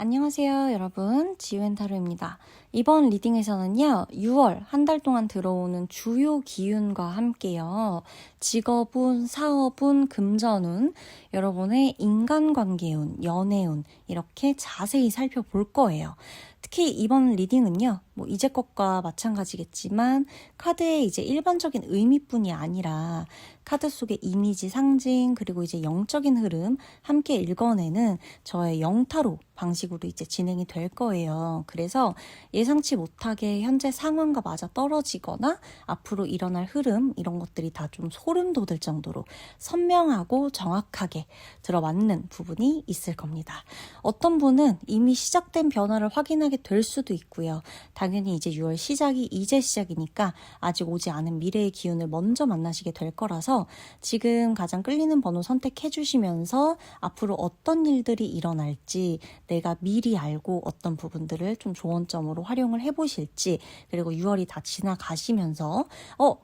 안녕하세요, 여러분. 지우앤타로입니다. 이번 리딩에서는요, 6월 한 달 동안 들어오는 주요 기운과 함께요, 직업운, 사업운, 금전운, 여러분의 인간관계운, 연애운, 이렇게 자세히 살펴볼 거예요. 특히 이번 리딩은요, 이제 것과 마찬가지겠지만 카드의 이제 일반적인 의미뿐이 아니라 카드 속의 이미지 상징 그리고 이제 영적인 흐름 함께 읽어내는 저의 영타로 방식으로 이제 진행이 될 거예요. 그래서 예상치 못하게 현재 상황과 맞아 떨어지거나 앞으로 일어날 흐름 이런 것들이 다 좀 소름 돋을 정도로 선명하고 정확하게 들어맞는 부분이 있을 겁니다. 어떤 분은 이미 시작된 변화를 확인하게 될 수도 있고요. 당연히 이제 6월 시작이 이제 시작이니까 아직 오지 않은 미래의 기운을 먼저 만나시게 될 거라서 지금 가장 끌리는 번호 선택해 주시면서 앞으로 어떤 일들이 일어날지 내가 미리 알고 어떤 부분들을 좀 조언점으로 활용을 해보실지, 그리고 6월이 다 지나가시면서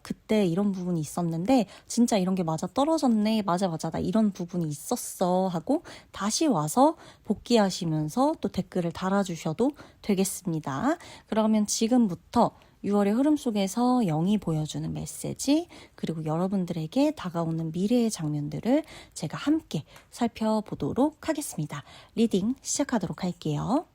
그때 이런 부분이 있었는데 진짜 이런 게 맞아 떨어졌네, 맞아 나 이런 부분이 있었어 하고 다시 와서 복귀하시면서 또 댓글을 달아주셔도 되겠습니다. 그러면 지금부터 6월의 흐름 속에서 0이 보여주는 메시지, 그리고 여러분들에게 다가오는 미래의 장면들을 제가 함께 살펴보도록 하겠습니다. 리딩 시작하도록 할게요.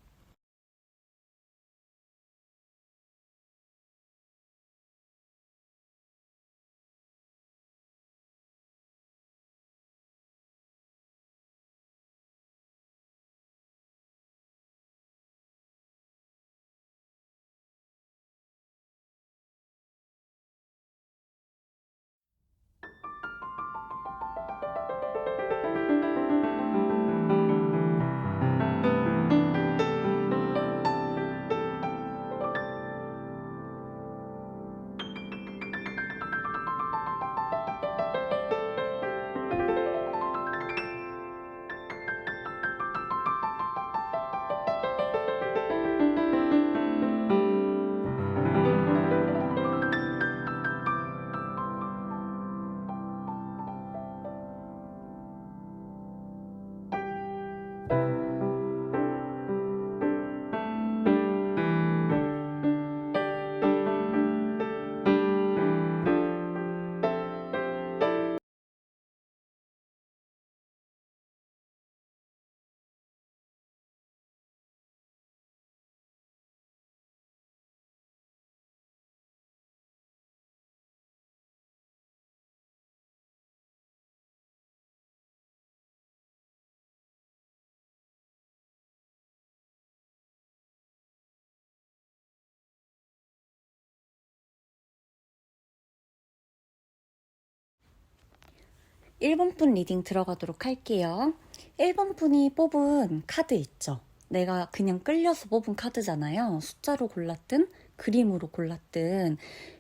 (1번) 분 리딩 들어가도록 할게요. 1번 분이 뽑은 카드 있죠? 내가 그냥 끌려서 뽑은 카드잖아요. 숫자로 골랐든 그림으로 골랐든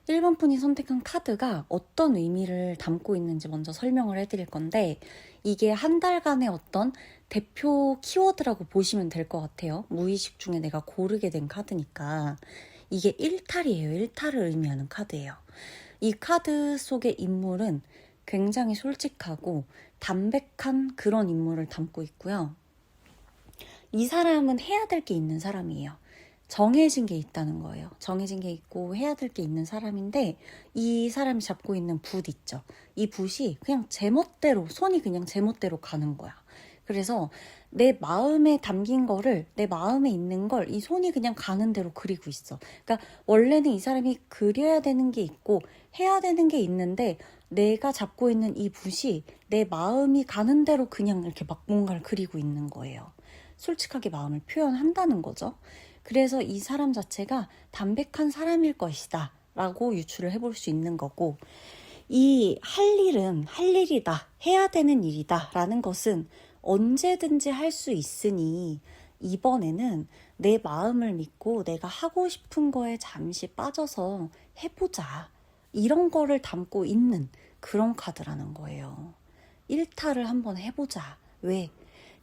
1번 분이 선택한 카드가 어떤 의미를 담고 있는지 먼저 설명을 해드릴 건데, 이게 한 달간의 어떤 대표 키워드라고 보시면 될 것 같아요. 무의식 중에 내가 고르게 된 카드니까. 이게 일탈이에요. 일탈을 의미하는 카드예요. 이 카드 속의 인물은 굉장히 솔직하고 담백한 그런 인물을 담고 있고요. 이 사람은 해야 될 게 있는 사람이에요. 정해진 게 있다는 거예요. 정해진 게 있고 해야 될 게 있는 사람인데, 이 사람이 잡고 있는 붓 있죠. 이 붓이 그냥 제멋대로, 손이 그냥 제멋대로 가는 거야. 그래서 내 마음에 담긴 거를, 내 마음에 있는 걸 이 손이 그냥 가는 대로 그리고 있어. 그러니까 원래는 이 사람이 그려야 되는 게 있고 해야 되는 게 있는데, 내가 잡고 있는 이 붓이 내 마음이 가는 대로 그냥 이렇게 막 뭔가를 그리고 있는 거예요. 솔직하게 마음을 표현한다는 거죠. 그래서 이 사람 자체가 담백한 사람일 것이다 라고 유추를 해볼 수 있는 거고, 이 할 일은 할 일이다, 해야 되는 일이다 라는 것은 언제든지 할 수 있으니 이번에는 내 마음을 믿고 내가 하고 싶은 거에 잠시 빠져서 해보자, 이런 거를 담고 있는 그런 카드라는 거예요. 일탈을 한번 해보자. 왜?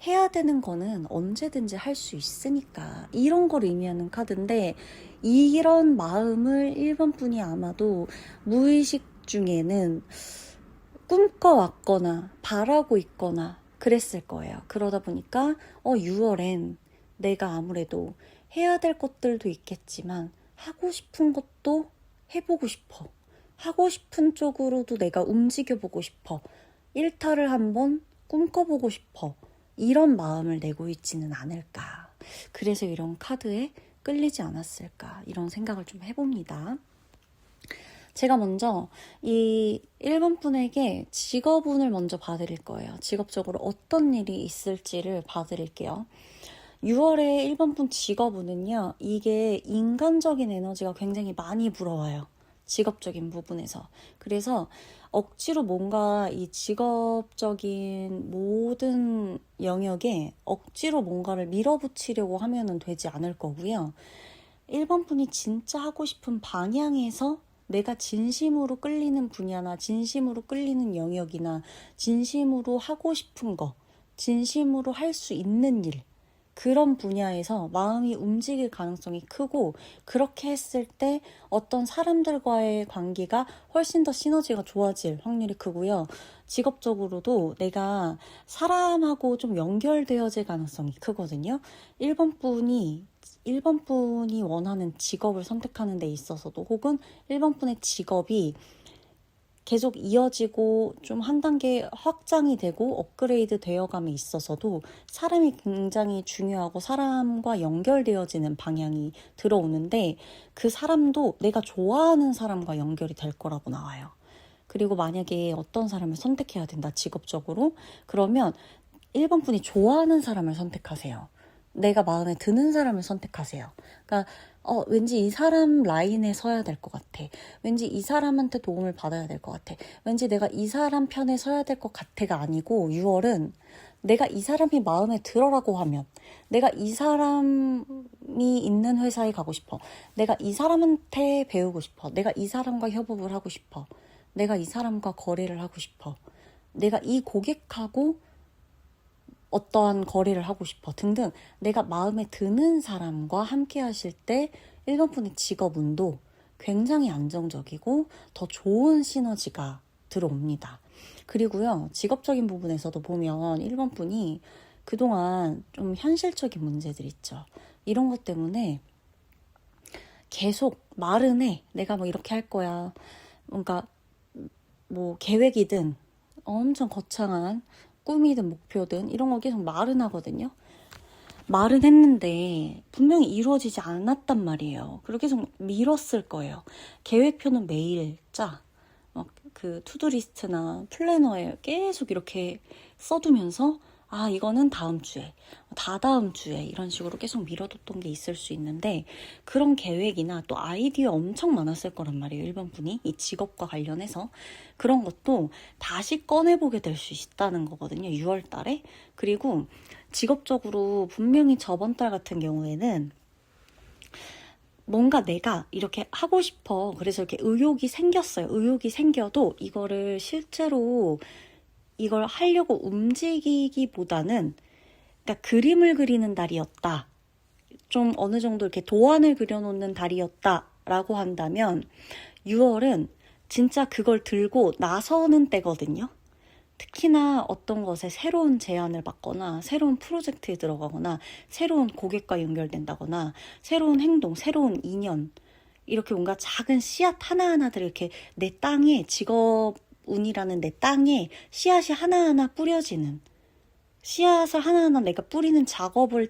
해야 되는 거는 언제든지 할 수 있으니까, 이런 걸 의미하는 카드인데, 이런 마음을 1번 분이 아마도 무의식 중에는 꿈꿔왔거나 바라고 있거나 그랬을 거예요. 그러다 보니까 6월엔 내가 아무래도 해야 될 것들도 있겠지만 하고 싶은 것도 해보고 싶어. 하고 싶은 쪽으로도 내가 움직여보고 싶어. 일탈을 한번 꿈꿔보고 싶어. 이런 마음을 내고 있지는 않을까. 그래서 이런 카드에 끌리지 않았을까. 이런 생각을 좀 해봅니다. 제가 먼저 이 1번 분에게 직업운을 먼저 봐드릴 거예요. 직업적으로 어떤 일이 있을지를 봐드릴게요. 6월에 1번 분 직업운은요. 이게 인간적인 에너지가 굉장히 많이 불어와요. 직업적인 부분에서. 그래서 억지로 뭔가 이 직업적인 모든 영역에 억지로 뭔가를 밀어붙이려고 하면은 되지 않을 거고요. 1번 분이 진짜 하고 싶은 방향에서 내가 진심으로 끌리는 분야나 진심으로 끌리는 영역이나 진심으로 하고 싶은 거, 진심으로 할 수 있는 일, 그런 분야에서 마음이 움직일 가능성이 크고, 그렇게 했을 때 어떤 사람들과의 관계가 훨씬 더 시너지가 좋아질 확률이 크고요. 직업적으로도 내가 사람하고 좀 연결되어질 가능성이 크거든요. 1번 분이 원하는 직업을 선택하는 데 있어서도, 혹은 1번 분의 직업이 계속 이어지고 좀 한 단계 확장이 되고 업그레이드 되어감에 있어서도 사람이 굉장히 중요하고 사람과 연결되어지는 방향이 들어오는데, 그 사람도 내가 좋아하는 사람과 연결이 될 거라고 나와요. 그리고 만약에 어떤 사람을 선택해야 된다, 직업적으로, 그러면 1번 분이 좋아하는 사람을 선택하세요. 내가 마음에 드는 사람을 선택하세요. 그러니까 왠지 이 사람 라인에 서야 될 것 같아. 왠지 이 사람한테 도움을 받아야 될 것 같아. 왠지 내가 이 사람 편에 서야 될 것 같아가 아니고, 6월은 내가 이 사람이 마음에 들어라고 하면, 내가 이 사람이 있는 회사에 가고 싶어. 내가 이 사람한테 배우고 싶어. 내가 이 사람과 협업을 하고 싶어. 내가 이 사람과 거래를 하고 싶어. 내가 이 고객하고 어떠한 거래를 하고 싶어 등등, 내가 마음에 드는 사람과 함께 하실 때 1번 분의 직업운도 굉장히 안정적이고 더 좋은 시너지가 들어옵니다. 그리고요, 직업적인 부분에서도 보면 1번 분이 그동안 좀 현실적인 문제들 있죠. 이런 것 때문에 계속 말은 해. 내가 뭐 이렇게 할 거야. 뭔가 뭐 계획이든 엄청 거창한 꿈이든 목표든 이런 거 계속 말은 하거든요. 말은 했는데 분명히 이루어지지 않았단 말이에요. 그리고 계속 미뤘을 거예요. 계획표는 매일 짜. 그 투두리스트나 플래너에 계속 이렇게 써두면서 이거는 다음 주에, 다다음 주에 이런 식으로 계속 미뤄뒀던 게 있을 수 있는데, 그런 계획이나 또 아이디어 엄청 많았을 거란 말이에요. 1번 분이 이 직업과 관련해서 그런 것도 다시 꺼내보게 될 수 있다는 거거든요. 6월 달에. 그리고 직업적으로 분명히 저번 달 같은 경우에는 뭔가 내가 이렇게 하고 싶어. 그래서 이렇게 의욕이 생겼어요. 의욕이 생겨도 이거를 실제로 이걸 하려고 움직이기보다는, 그러니까 그림을 그리는 달이었다. 좀 어느 정도 이렇게 도안을 그려놓는 달이었다라고 한다면 6월은 진짜 그걸 들고 나서는 때거든요. 특히나 어떤 것에 새로운 제안을 받거나 새로운 프로젝트에 들어가거나 새로운 고객과 연결된다거나 새로운 행동, 새로운 인연, 이렇게 뭔가 작은 씨앗 하나하나들을 이렇게 내 땅에, 직업운이라는 내 땅에 씨앗이 하나하나 뿌려지는, 씨앗을 하나하나 내가 뿌리는 작업을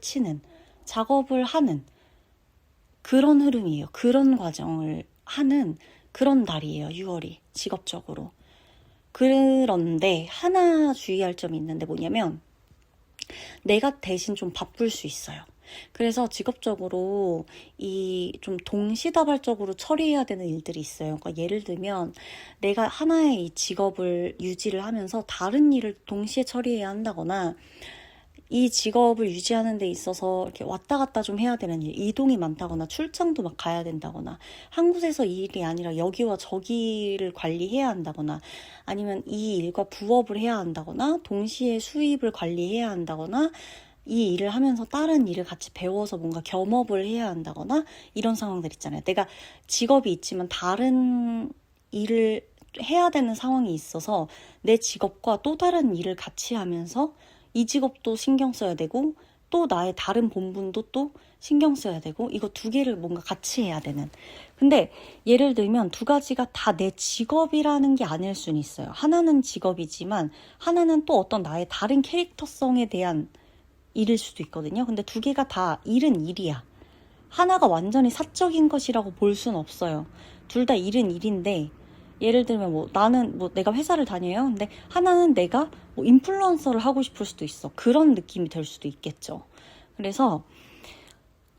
하는 그런 흐름이에요. 그런 과정을 하는 그런 달이에요. 6월이 직업적으로. 그런데 하나 주의할 점이 있는데 뭐냐면, 내가 대신 좀 바쁠 수 있어요. 그래서 직업적으로 이 좀 동시다발적으로 처리해야 되는 일들이 있어요. 그러니까 예를 들면 내가 하나의 이 직업을 유지를 하면서 다른 일을 동시에 처리해야 한다거나, 이 직업을 유지하는 데 있어서 이렇게 왔다 갔다 좀 해야 되는 일, 이동이 많다거나 출장도 막 가야 된다거나, 한 곳에서 이 일이 아니라 여기와 저기를 관리해야 한다거나, 아니면 이 일과 부업을 해야 한다거나, 동시에 수입을 관리해야 한다거나, 이 일을 하면서 다른 일을 같이 배워서 뭔가 겸업을 해야 한다거나, 이런 상황들 있잖아요. 내가 직업이 있지만 다른 일을 해야 되는 상황이 있어서 내 직업과 또 다른 일을 같이 하면서 이 직업도 신경 써야 되고 또 나의 다른 본분도 또 신경 써야 되고 이거 두 개를 뭔가 같이 해야 되는. 근데 예를 들면 두 가지가 다 내 직업이라는 게 아닐 수는 있어요. 하나는 직업이지만 하나는 또 어떤 나의 다른 캐릭터성에 대한 일일 수도 있거든요. 근데 두 개가 다 일은 일이야. 하나가 완전히 사적인 것이라고 볼 수는 없어요. 둘 다 일은 일인데 예를 들면 뭐 나는 뭐 내가 회사를 다녀요. 근데 하나는 내가 뭐 인플루언서를 하고 싶을 수도 있어. 그런 느낌이 될 수도 있겠죠. 그래서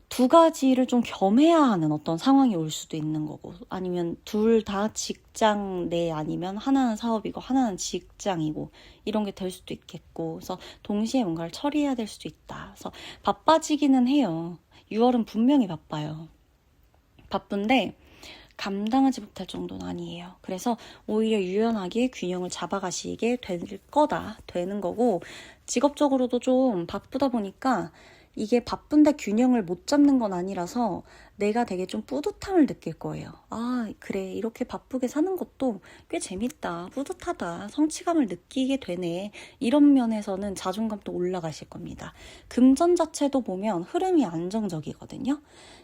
두 가지를 좀 겸해야 하는 어떤 상황이 올 수도 있는 거고, 아니면 둘 다 직장 내 아니면 하나는 사업이고 하나는 직장이고 이런 게 될 수도 있겠고, 그래서 동시에 뭔가를 처리해야 될 수도 있다. 그래서 바빠지기는 해요. 6월은 분명히 바빠요. 바쁜데 감당하지 못할 정도는 아니에요. 그래서 오히려 유연하게 균형을 잡아가시게 될 거다, 되는 거고, 직업적으로도 좀 바쁘다 보니까 이게 바쁜데 균형을 못 잡는 건 아니라서 내가 되게 좀 뿌듯함을 느낄 거예요. 아, 그래. 이렇게 바쁘게 사는 것도 꽤 재밌다. 뿌듯하다. 성취감을 느끼게 되네. 이런 면에서는 자존감도 올라가실 겁니다. 금전 자체도 보면 흐름이 안정적이거든요.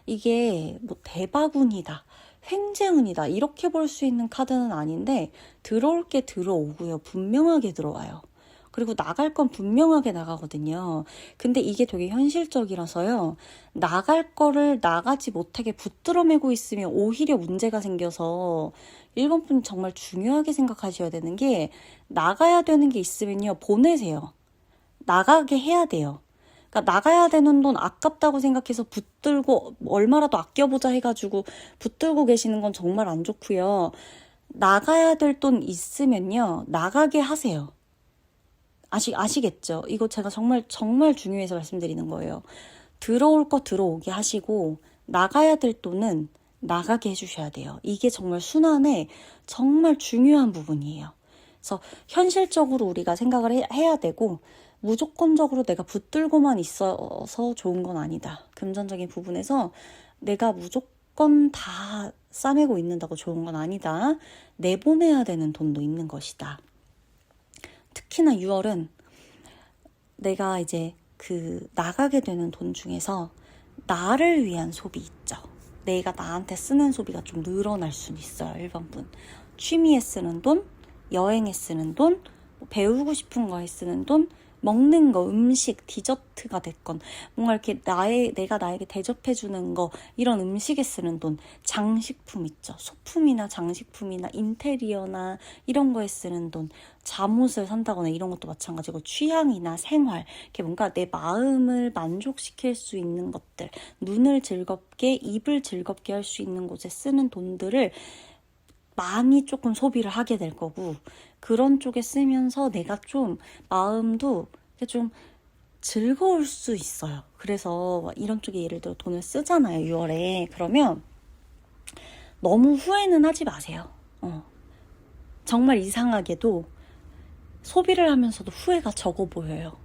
이게 뭐 대박운이다, 횡재운이다 이렇게 볼 수 있는 카드는 아닌데 들어올 게 들어오고요. 분명하게 들어와요. 그리고 나갈 건 분명하게 나가거든요. 근데 이게 되게 현실적이라서요. 나갈 거를 나가지 못하게 붙들어 매고 있으면 오히려 문제가 생겨서 1번 분 정말 중요하게 생각하셔야 되는 게, 나가야 되는 게 있으면요. 보내세요. 나가게 해야 돼요. 그러니까 나가야 되는 돈 아깝다고 생각해서 붙들고 얼마라도 아껴보자 해가지고 붙들고 계시는 건 정말 안 좋고요. 나가야 될 돈 있으면요. 나가게 하세요. 아시겠죠? 이거 제가 정말 중요해서 말씀드리는 거예요. 들어올 거 들어오게 하시고 나가야 될 돈은 나가게 해주셔야 돼요. 이게 정말 순환에 정말 중요한 부분이에요. 그래서 현실적으로 우리가 생각을 해야 되고, 무조건적으로 내가 붙들고만 있어서 좋은 건 아니다. 금전적인 부분에서 내가 무조건 다 싸매고 있는다고 좋은 건 아니다. 내보내야 되는 돈도 있는 것이다. 특히나 6월은 내가 이제 나가게 되는 돈 중에서 나를 위한 소비 있죠. 내가 나한테 쓰는 소비가 좀 늘어날 수는 있어요. 1번 분. 취미에 쓰는 돈, 여행에 쓰는 돈, 배우고 싶은 거에 쓰는 돈, 먹는 거, 음식, 디저트가 됐건 뭔가 이렇게 내가 나에게 대접해주는 거, 이런 음식에 쓰는 돈, 장식품 있죠. 소품이나 장식품이나 인테리어나 이런 거에 쓰는 돈, 잠옷을 산다거나 이런 것도 마찬가지고, 취향이나 생활, 이렇게 뭔가 내 마음을 만족시킬 수 있는 것들, 눈을 즐겁게, 입을 즐겁게 할 수 있는 곳에 쓰는 돈들을 많이 조금 소비를 하게 될 거고, 그런 쪽에 쓰면서 내가 좀 마음도 좀 즐거울 수 있어요. 그래서 이런 쪽에 예를 들어 돈을 쓰잖아요, 6월에. 그러면 너무 후회는 하지 마세요. 정말 이상하게도 소비를 하면서도 후회가 적어 보여요.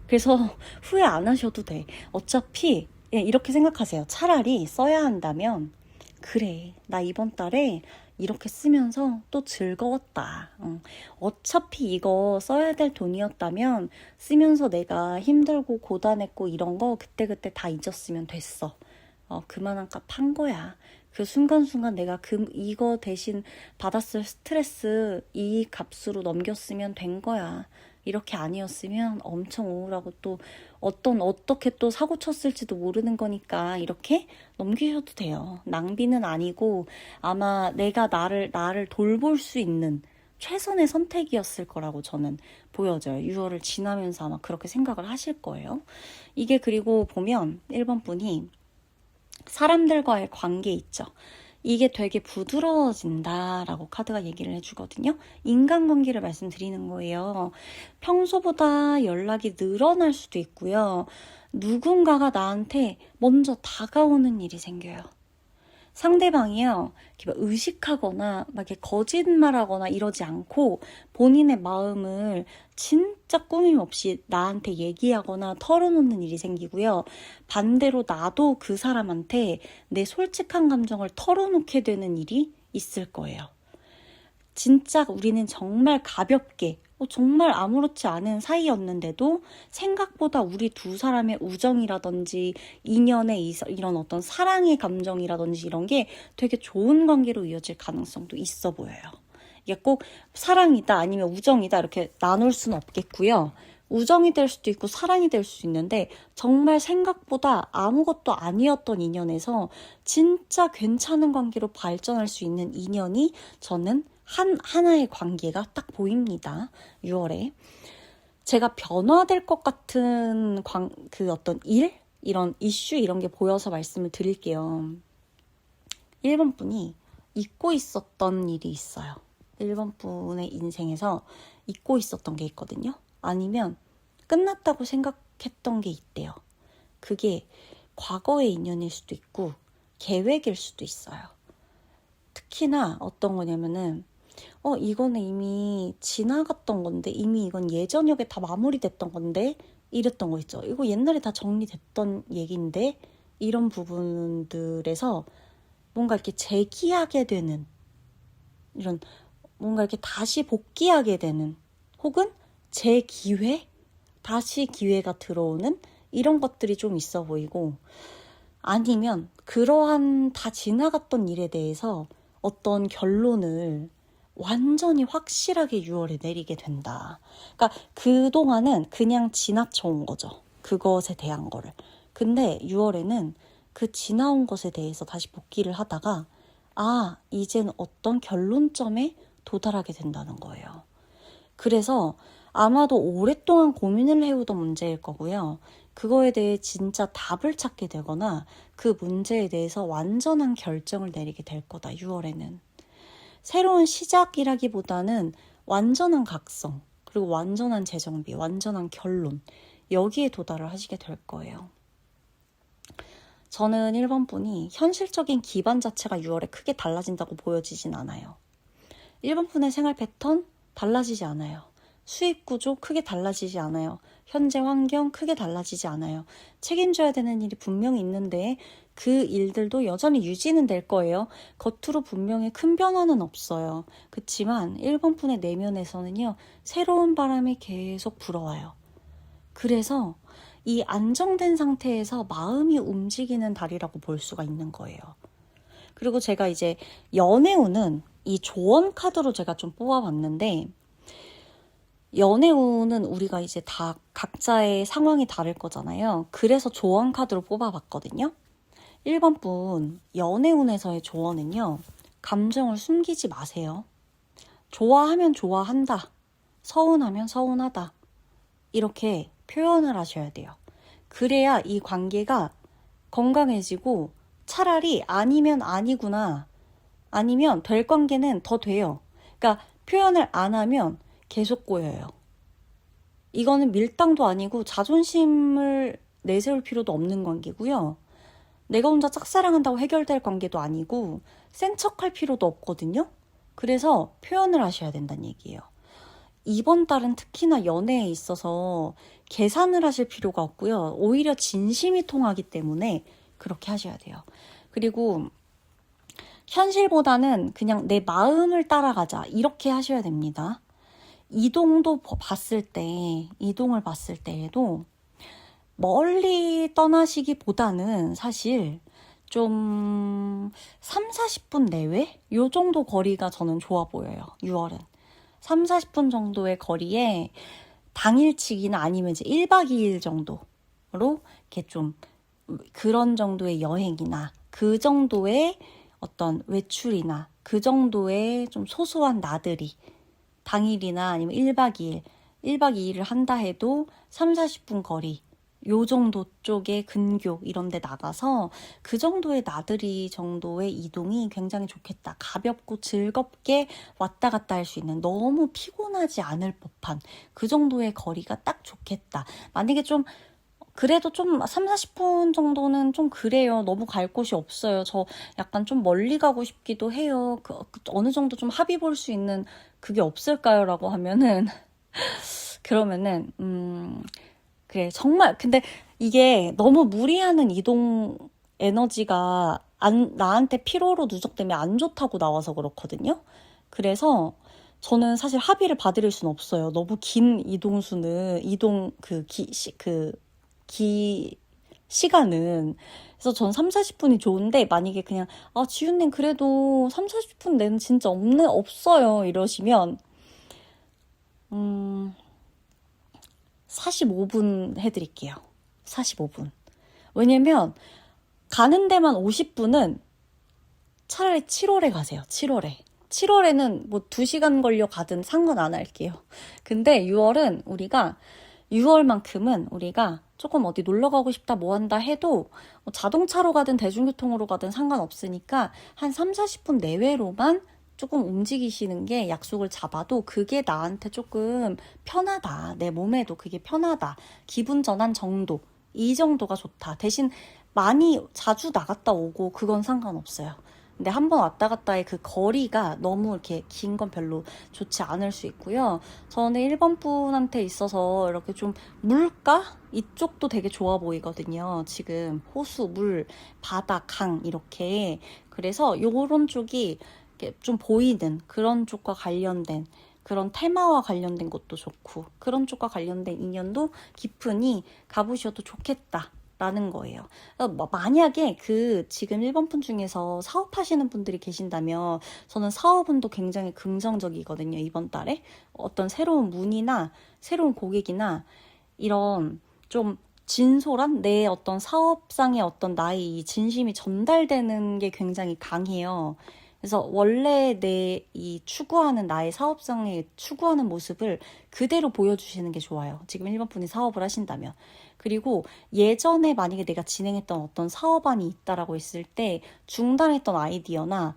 그래서 후회 안 하셔도 돼. 어차피 이렇게 생각하세요. 차라리 써야 한다면, 그래, 나 이번 달에 이렇게 쓰면서 또 즐거웠다. 어차피 이거 써야 될 돈이었다면 쓰면서 내가 힘들고 고단했고 이런 거 그때그때 다 잊었으면 됐어. 그만한 값 한 거야. 그 순간순간 내가 이거 대신 받았을 스트레스 이 값으로 넘겼으면 된 거야. 이렇게 아니었으면 엄청 우울하고 또 어떻게 또 사고 쳤을지도 모르는 거니까 이렇게 넘기셔도 돼요. 낭비는 아니고 아마 내가 나를 돌볼 수 있는 최선의 선택이었을 거라고 저는 보여져요. 6월을 지나면서 아마 그렇게 생각을 하실 거예요. 이게 그리고 보면 1번 분이 사람들과의 관계 있죠. 이게 되게 부드러워진다라고 카드가 얘기를 해주거든요. 인간관계를 말씀드리는 거예요. 평소보다 연락이 늘어날 수도 있고요. 누군가가 나한테 먼저 다가오는 일이 생겨요. 상대방이요, 이렇게 막 의식하거나 막 이렇게 거짓말하거나 이러지 않고 본인의 마음을 진짜 꾸밈 없이 나한테 얘기하거나 털어놓는 일이 생기고요. 반대로 나도 그 사람한테 내 솔직한 감정을 털어놓게 되는 일이 있을 거예요. 진짜 우리는 정말 가볍게 정말 아무렇지 않은 사이였는데도 생각보다 우리 두 사람의 우정이라든지 인연의 이런 어떤 사랑의 감정이라든지 이런 게 되게 좋은 관계로 이어질 가능성도 있어 보여요. 이게 꼭 사랑이다 아니면 우정이다 이렇게 나눌 수는 없겠고요. 우정이 될 수도 있고 사랑이 될 수 있는데 정말 생각보다 아무것도 아니었던 인연에서 진짜 괜찮은 관계로 발전할 수 있는 인연이 저는 하나의 관계가 딱 보입니다. 6월에. 제가 변화될 것 같은 그 어떤 이런 이슈 이런 게 보여서 말씀을 드릴게요. 1번 분이 잊고 있었던 일이 있어요. 1번 분의 인생에서 잊고 있었던 게 있거든요. 아니면 끝났다고 생각했던 게 있대요. 그게 과거의 인연일 수도 있고 계획일 수도 있어요. 특히나 어떤 거냐면은 이거는 이미 지나갔던 건데 이미 이건 예전역에 다 마무리됐던 건데 이랬던 거 있죠. 이거 옛날에 다 정리됐던 얘기인데 이런 부분들에서 뭔가 이렇게 재기하게 되는 이런 뭔가 이렇게 다시 복귀하게 되는 혹은 재기회? 다시 기회가 들어오는 이런 것들이 좀 있어 보이고 아니면 그러한 다 지나갔던 일에 대해서 어떤 결론을 완전히 확실하게 6월에 내리게 된다. 그러니까 그동안은 그냥 지나쳐온 거죠. 그것에 대한 거를. 근데 6월에는 그 지나온 것에 대해서 다시 복귀를 하다가 이제는 어떤 결론점에 도달하게 된다는 거예요. 그래서 아마도 오랫동안 고민을 해오던 문제일 거고요. 그거에 대해 진짜 답을 찾게 되거나 그 문제에 대해서 완전한 결정을 내리게 될 거다. 6월에는. 새로운 시작이라기보다는 완전한 각성, 그리고 완전한 재정비, 완전한 결론 여기에 도달을 하시게 될 거예요. 저는 1번 분이 현실적인 기반 자체가 6월에 크게 달라진다고 보여지진 않아요. 1번 분의 생활 패턴 달라지지 않아요. 수입 구조 크게 달라지지 않아요. 현재 환경 크게 달라지지 않아요. 책임져야 되는 일이 분명히 있는데 그 일들도 여전히 유지는 될 거예요. 겉으로 분명히 큰 변화는 없어요. 그렇지만 1번 분의 내면에서는요. 새로운 바람이 계속 불어와요. 그래서 이 안정된 상태에서 마음이 움직이는 달이라고 볼 수가 있는 거예요. 그리고 제가 이제 연애운은 이 조언 카드로 제가 좀 뽑아봤는데 연애운은 우리가 이제 다 각자의 상황이 다를 거잖아요. 그래서 조언 카드로 뽑아봤거든요. 1번 분 연애운에서의 조언은요. 감정을 숨기지 마세요. 좋아하면 좋아한다. 서운하면 서운하다. 이렇게 표현을 하셔야 돼요. 그래야 이 관계가 건강해지고 차라리 아니면 아니구나. 아니면 될 관계는 더 돼요. 그러니까 표현을 안 하면 계속 꼬여요. 이거는 밀당도 아니고 자존심을 내세울 필요도 없는 관계고요. 내가 혼자 짝사랑한다고 해결될 관계도 아니고 센 척할 필요도 없거든요. 그래서 표현을 하셔야 된다는 얘기예요. 이번 달은 특히나 연애에 있어서 계산을 하실 필요가 없고요. 오히려 진심이 통하기 때문에 그렇게 하셔야 돼요. 그리고 현실보다는 그냥 내 마음을 따라가자 이렇게 하셔야 됩니다. 이동을 봤을 때에도 멀리 떠나시기보다는 사실 좀 3, 40분 내외? 요 정도 거리가 저는 좋아 보여요. 6월은. 3, 40분 정도의 거리에 당일치기나 아니면 이제 1박 2일 정도로 이렇게 좀 그런 정도의 여행이나 그 정도의 어떤 외출이나 그 정도의 좀 소소한 나들이 당일이나 아니면 1박 2일, 1박 2일을 한다 해도 3, 40분 거리 요 정도 쪽에 근교 이런 데 나가서 그 정도의 나들이 정도의 이동이 굉장히 좋겠다. 가볍고 즐겁게 왔다 갔다 할 수 있는 너무 피곤하지 않을 법한 그 정도의 거리가 딱 좋겠다. 만약에 좀 그래도 좀 3, 40분 정도는 좀 그래요. 너무 갈 곳이 없어요. 저 약간 좀 멀리 가고 싶기도 해요. 어느 정도 좀 합의 볼 수 있는 그게 없을까요? 라고 하면은 그러면은 그래 정말 근데 이게 너무 무리하는 이동 에너지가 나한테 피로로 누적되면 안 좋다고 나와서 그렇거든요. 그래서 저는 사실 합의를 봐드릴 수는 없어요. 너무 긴 시간은. 그래서 전 3, 40분이 좋은데, 만약에 그냥, 지윤님 그래도 3, 40분 내는 진짜 없어요. 이러시면, 45분 해드릴게요. 45분. 왜냐면, 가는 데만 50분은 차라리 7월에 가세요. 7월에. 7월에는 뭐 2시간 걸려 가든 상관 안 할게요. 근데 6월만큼은 우리가 조금 어디 놀러 가고 싶다 뭐 한다 해도 뭐 자동차로 가든 대중교통으로 가든 상관없으니까 한 3, 40분 내외로만 조금 움직이시는 게 약속을 잡아도 그게 나한테 조금 편하다. 내 몸에도 그게 편하다. 기분 전환 정도. 이 정도가 좋다. 대신 많이 자주 나갔다 오고 그건 상관없어요. 근데 한 번 왔다 갔다의 그 거리가 너무 이렇게 긴 건 별로 좋지 않을 수 있고요. 저는 1번 분한테 있어서 이렇게 좀 물가? 이쪽도 되게 좋아 보이거든요. 지금 호수, 물, 바다, 강 이렇게. 그래서 요런 쪽이 이렇게 좀 보이는 그런 쪽과 관련된 그런 테마와 관련된 것도 좋고 그런 쪽과 관련된 인연도 깊으니 가보셔도 좋겠다. 라는 거예요. 만약에 지금 1번 분 중에서 사업하시는 분들이 계신다면 저는 사업운도 굉장히 긍정적이거든요. 이번 달에 어떤 새로운 문의나 새로운 고객이나 이런 좀 진솔한 내 어떤 사업상의 어떤 나의 이 진심이 전달되는 게 굉장히 강해요. 그래서 원래 추구하는 나의 사업상의 추구하는 모습을 그대로 보여주시는 게 좋아요. 지금 1번 분이 사업을 하신다면. 그리고 예전에 만약에 내가 진행했던 어떤 사업안이 있다라고 했을 때 중단했던 아이디어나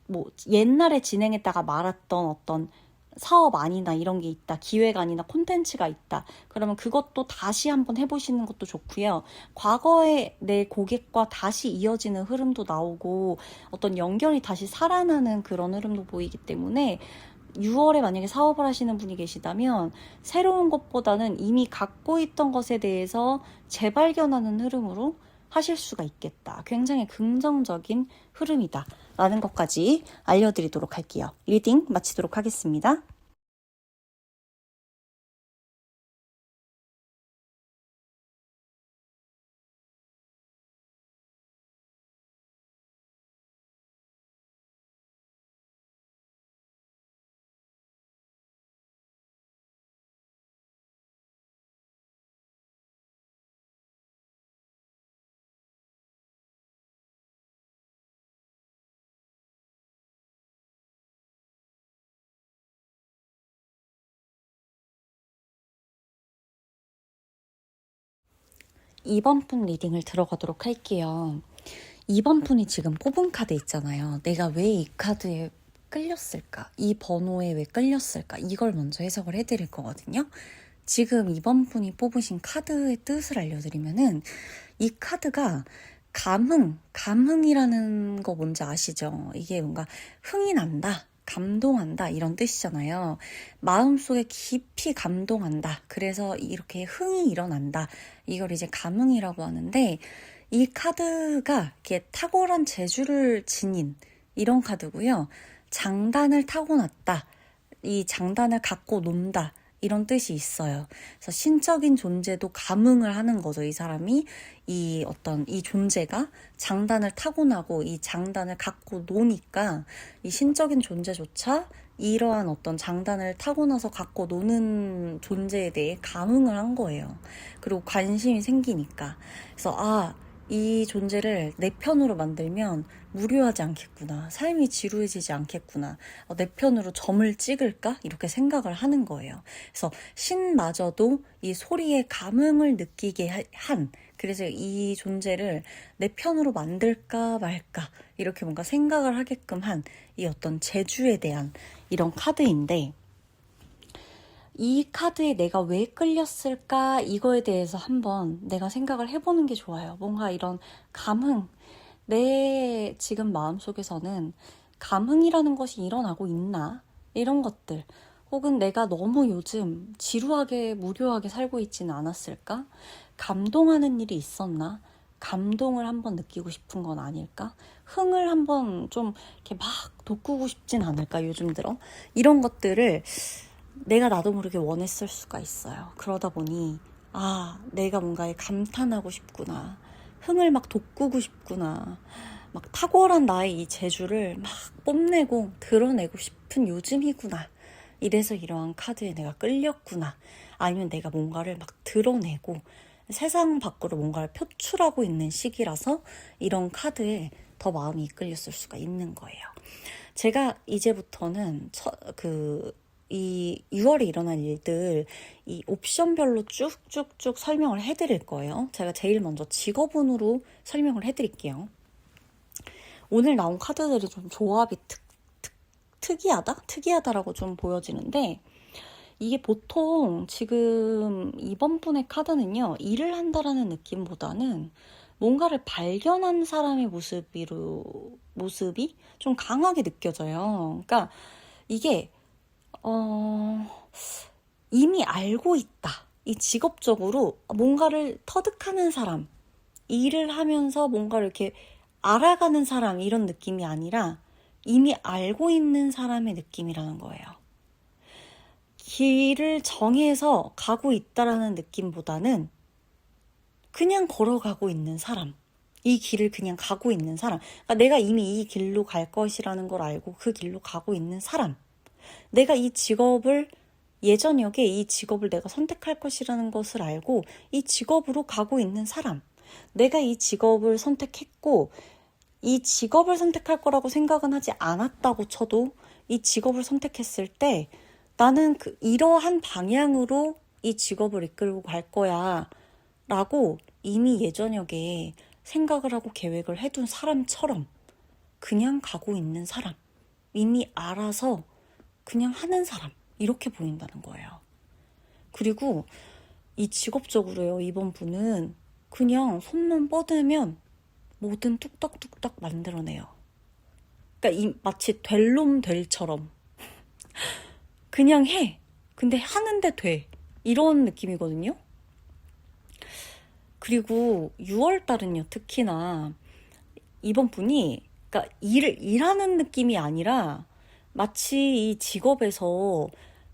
뭐 옛날에 진행했다가 말았던 어떤 사업안이나 이런 게 있다. 기획안이나 콘텐츠가 있다. 그러면 그것도 다시 한번 해보시는 것도 좋고요. 과거에 내 고객과 다시 이어지는 흐름도 나오고 어떤 연결이 다시 살아나는 그런 흐름도 보이기 때문에 6월에 만약에 사업을 하시는 분이 계시다면 새로운 것보다는 이미 갖고 있던 것에 대해서 재발견하는 흐름으로 하실 수가 있겠다. 굉장히 긍정적인 흐름이다. 라는 것까지 알려드리도록 할게요. 리딩 마치도록 하겠습니다. 이번 분 리딩을 들어가도록 할게요. 2번 분이 지금 뽑은 카드 있잖아요. 내가 왜 이 카드에 끌렸을까? 이 번호에 왜 끌렸을까? 이걸 먼저 해석을 해드릴 거거든요. 지금 2번 분이 뽑으신 카드의 뜻을 알려드리면은 이 카드가 감흥이라는 거 뭔지 아시죠? 이게 뭔가 흥이 난다. 감동한다 이런 뜻이잖아요. 마음속에 깊이 감동한다. 그래서 이렇게 흥이 일어난다. 이걸 이제 감흥이라고 하는데 이 카드가 이렇게 탁월한 재주를 지닌 이런 카드고요. 장단을 타고났다. 이 장단을 갖고 논다. 이런 뜻이 있어요. 그래서 신적인 존재도 감흥을 하는 거죠. 이 사람이 이 존재가 장단을 타고나고 이 장단을 갖고 노니까 이 신적인 존재조차 이러한 어떤 장단을 타고나서 갖고 노는 존재에 대해 감흥을 한 거예요. 그리고 관심이 생기니까. 그래서 이 존재를 내 편으로 만들면 무료하지 않겠구나. 삶이 지루해지지 않겠구나. 내 편으로 점을 찍을까? 이렇게 생각을 하는 거예요. 그래서 신마저도 이 소리에 감흥을 느끼게 그래서 이 존재를 내 편으로 만들까 말까 이렇게 뭔가 생각을 하게끔 한 이 어떤 재주에 대한 이런 카드인데 이 카드에 내가 왜 끌렸을까 이거에 대해서 한번 내가 생각을 해보는 게 좋아요. 뭔가 이런 감흥, 내 지금 마음속에서는 감흥이라는 것이 일어나고 있나? 이런 것들. 혹은 내가 너무 요즘 지루하게 무료하게 살고 있지는 않았을까? 감동하는 일이 있었나? 감동을 한번 느끼고 싶은 건 아닐까? 흥을 한번 좀 이렇게 막 돋구고 싶진 않을까, 요즘 들어? 이런 것들을 내가 나도 모르게 원했을 수가 있어요. 그러다 보니, 아, 내가 뭔가에 감탄하고 싶구나. 흥을 막 돋구고 싶구나. 막 탁월한 나의 이 재주를 막 뽐내고 드러내고 싶은 요즘이구나. 이래서 이러한 카드에 내가 끌렸구나. 아니면 내가 뭔가를 막 드러내고 세상 밖으로 뭔가를 표출하고 있는 시기라서 이런 카드에 더 마음이 이끌렸을 수가 있는 거예요. 제가 이제부터는 이 6월에 일어난 일들 이 옵션별로 쭉쭉쭉 설명을 해드릴 거예요. 제가 제일 먼저 직업운으로 설명을 해드릴게요. 오늘 나온 카드들이 좀 조합이 특이하다라고 좀 보여지는데, 이게 보통 지금 이번 분의 카드는요, 일을 한다라는 느낌보다는 뭔가를 발견한 사람의 모습이 좀 강하게 느껴져요. 그러니까 이게 이미 알고 있다. 이 직업적으로 뭔가를 터득하는 사람, 일을 하면서 뭔가를 이렇게 알아가는 사람, 이런 느낌이 아니라 이미 알고 있는 사람의 느낌이라는 거예요. 길을 정해서 가고 있다라는 느낌보다는 그냥 걸어가고 있는 사람, 이 길을 그냥 가고 있는 사람, 그러니까 내가 이미 이 길로 갈 것이라는 걸 알고 그 길로 가고 있는 사람, 내가 이 직업을 예전역에 이 직업을 내가 선택할 것이라는 것을 알고 이 직업으로 가고 있는 사람, 내가 이 직업을 선택했고 이 직업을 선택할 거라고 생각은 하지 않았다고 쳐도 이 직업을 선택했을 때 나는 이러한 방향으로 이 직업을 이끌고 갈 거야 라고 이미 예전역에 생각을 하고 계획을 해둔 사람처럼 그냥 가고 있는 사람, 이미 알아서 그냥 하는 사람, 이렇게 보인다는 거예요. 그리고 이 직업적으로요, 이번 분은 그냥 손만 뻗으면 뭐든 뚝딱뚝딱 만들어내요. 그러니까 마치 될 놈 될처럼 그냥 해. 근데 하는데 돼. 이런 느낌이거든요. 그리고 6월달은요, 특히나 이번 분이 그러니까 일하는 느낌이 아니라 마치 이 직업에서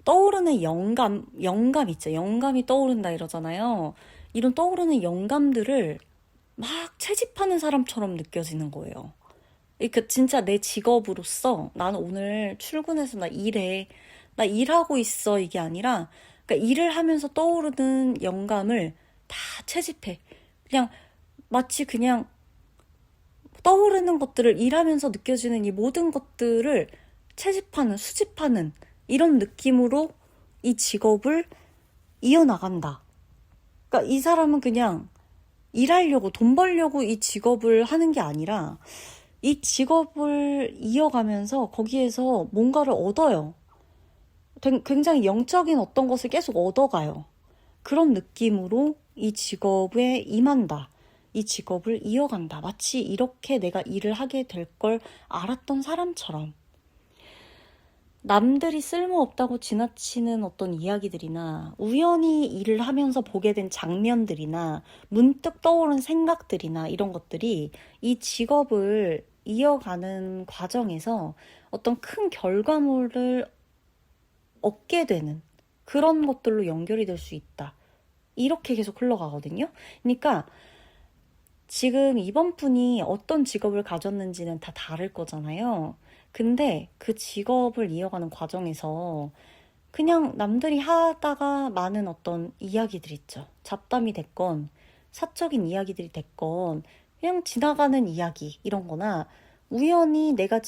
떠오르는 영감 있죠. 영감이 떠오른다 이러잖아요. 이런 떠오르는 영감들을 막 채집하는 사람처럼 느껴지는 거예요. 그러니까 진짜 내 직업으로서 나는 오늘 출근해서 나 일해. 나 일하고 있어. 이게 아니라 그러니까 일을 하면서 떠오르는 영감을 다 채집해. 그냥 마치 그냥 떠오르는 것들을 일하면서 느껴지는 이 모든 것들을 채집하는, 수집하는 이런 느낌으로 이 직업을 이어나간다. 그러니까 이 사람은 그냥 일하려고, 돈 벌려고 이 직업을 하는 게 아니라 이 직업을 이어가면서 거기에서 뭔가를 얻어요. 굉장히 영적인 어떤 것을 계속 얻어가요. 그런 느낌으로 이 직업에 임한다. 이 직업을 이어간다. 마치 이렇게 내가 일을 하게 될 걸 알았던 사람처럼. 남들이 쓸모없다고 지나치는 어떤 이야기들이나 우연히 일을 하면서 보게 된 장면들이나 문득 떠오른 생각들이나 이런 것들이 이 직업을 이어가는 과정에서 어떤 큰 결과물을 얻게 되는 그런 것들로 연결이 될 수 있다. 이렇게 계속 흘러가거든요. 그러니까 지금 이번 분이 어떤 직업을 가졌는지는 다 다를 거잖아요. 근데 그 직업을 이어가는 과정에서 그냥 남들이 하다가 많은 어떤 이야기들 있죠. 잡담이 됐건 사적인 이야기들이 됐건 그냥 지나가는 이야기 이런 거나 우연히 내가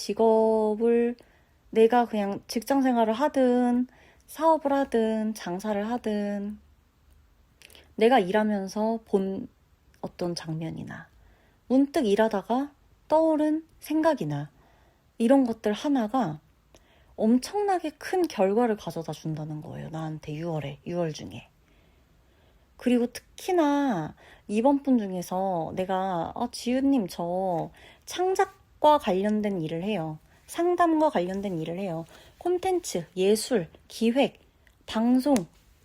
그냥 직장 생활을 하든 사업을 하든 장사를 하든 내가 일하면서 본 어떤 장면이나 문득 일하다가 떠오른 생각이나 이런 것들 하나가 엄청나게 큰 결과를 가져다 준다는 거예요. 나한테 6월 중에. 그리고 특히나 이번 분 중에서 내가 지은님 저 창작과 관련된 일을 해요. 상담과 관련된 일을 해요. 콘텐츠, 예술, 기획, 방송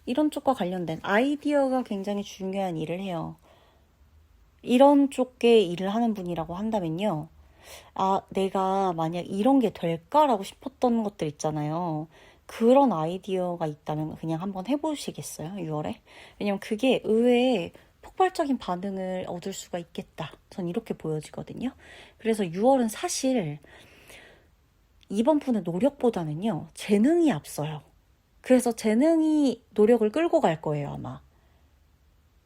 이런 쪽과 관련된 아이디어가 굉장히 중요한 일을 해요. 이런 쪽의 일을 하는 분이라고 한다면요. 아, 내가 만약 이런 게 될까라고 싶었던 것들 있잖아요. 그런 아이디어가 있다면 그냥 한번 해보시겠어요? 6월에? 왜냐면 그게 의외의 폭발적인 반응을 얻을 수가 있겠다. 전 이렇게 보여지거든요. 그래서 6월은 사실 이번 분의 노력보다는요, 재능이 앞서요. 그래서 재능이 노력을 끌고 갈 거예요, 아마.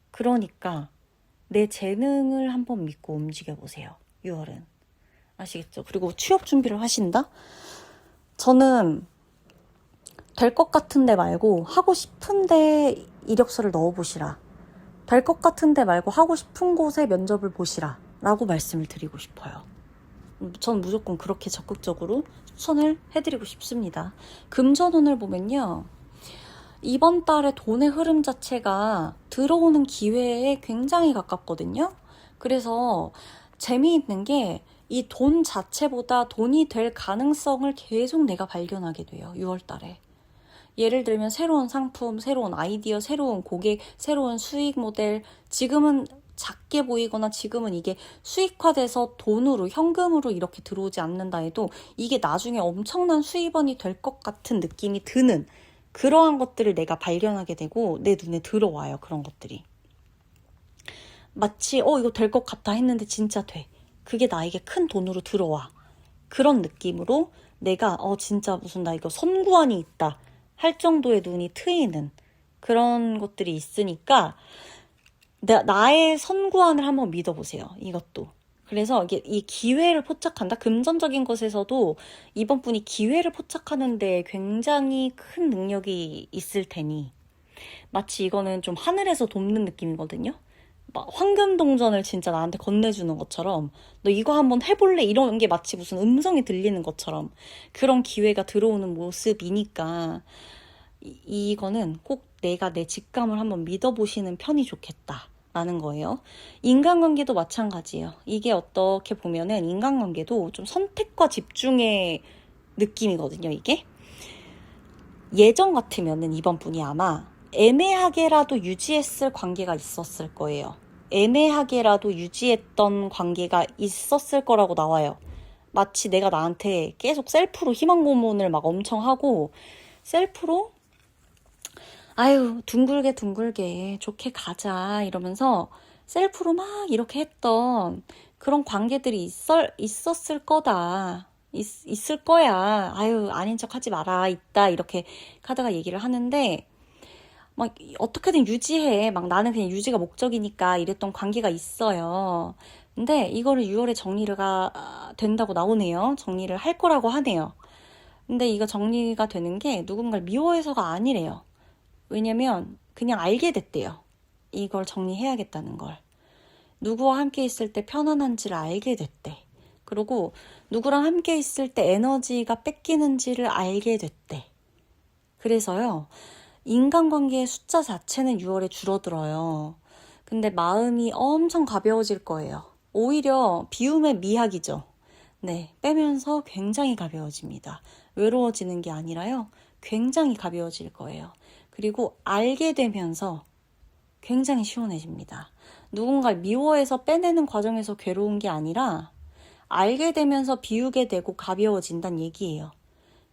그러니까 내 재능을 한번 믿고 움직여 보세요. 6월은. 아시겠죠? 그리고 취업 준비를 하신다? 저는 될 것 같은데 말고 하고 싶은데 이력서를 넣어보시라. 될 것 같은데 말고 하고 싶은 곳에 면접을 보시라. 라고 말씀을 드리고 싶어요. 전 무조건 그렇게 적극적으로 추천을 해드리고 싶습니다. 금전운을 보면요. 이번 달에 돈의 흐름 자체가 들어오는 기회에 굉장히 가깝거든요. 그래서 재미있는 게 이 돈 자체보다 돈이 될 가능성을 계속 내가 발견하게 돼요. 6월 달에. 예를 들면 새로운 상품, 새로운 아이디어, 새로운 고객, 새로운 수익 모델. 지금은 작게 보이거나 지금은 이게 수익화돼서 돈으로, 현금으로 이렇게 들어오지 않는다 해도 이게 나중에 엄청난 수입원이 될 것 같은 느낌이 드는 그러한 것들을 내가 발견하게 되고 내 눈에 들어와요. 그런 것들이. 마치 이거 될 것 같다 했는데 진짜 돼. 그게 나에게 큰 돈으로 들어와. 그런 느낌으로 내가 진짜 무슨 나 이거 선구안이 있다 할 정도의 눈이 트이는 그런 것들이 있으니까 나의 선구안을 한번 믿어보세요. 이것도. 그래서 이게 이 기회를 포착한다. 금전적인 것에서도 이번 분이 기회를 포착하는데 굉장히 큰 능력이 있을 테니 마치 이거는 좀 하늘에서 돕는 느낌이거든요. 막 황금 동전을 진짜 나한테 건네주는 것처럼 너 이거 한번 해볼래? 이런 게 마치 무슨 음성이 들리는 것처럼 그런 기회가 들어오는 모습이니까 이거는 꼭 내가 내 직감을 한번 믿어보시는 편이 좋겠다라는 거예요. 인간관계도 마찬가지예요. 이게 어떻게 보면은 인간관계도 좀 선택과 집중의 느낌이거든요. 이게 예전 같으면은 이번 분이 아마 애매하게라도 유지했을 관계가 있었을 거예요. 애매하게라도 유지했던 관계가 있었을 거라고 나와요. 마치 내가 나한테 계속 셀프로 희망 고문을 막 엄청 하고 셀프로 아유 둥글게 둥글게 좋게 가자 이러면서 셀프로 막 이렇게 했던 그런 관계들이 있었을 거다. 있을 거야. 아유 아닌 척 하지 마라. 있다. 이렇게 카드가 얘기를 하는데 막 어떻게든 유지해. 막 나는 그냥 유지가 목적이니까 이랬던 관계가 있어요. 근데 이거를 6월에 정리가 된다고 나오네요. 정리를 할 거라고 하네요. 근데 이거 정리가 되는 게 누군가를 미워해서가 아니래요. 왜냐면 그냥 알게 됐대요. 이걸 정리해야겠다는 걸. 누구와 함께 있을 때 편안한지를 알게 됐대. 그리고 누구랑 함께 있을 때 에너지가 뺏기는지를 알게 됐대. 그래서요. 인간관계의 숫자 자체는 6월에 줄어들어요. 근데 마음이 엄청 가벼워질 거예요. 오히려 비움의 미학이죠. 네, 빼면서 굉장히 가벼워집니다. 외로워지는 게 아니라요. 굉장히 가벼워질 거예요. 그리고 알게 되면서 굉장히 시원해집니다. 누군가를 미워해서 빼내는 과정에서 괴로운 게 아니라 알게 되면서 비우게 되고 가벼워진다는 얘기예요.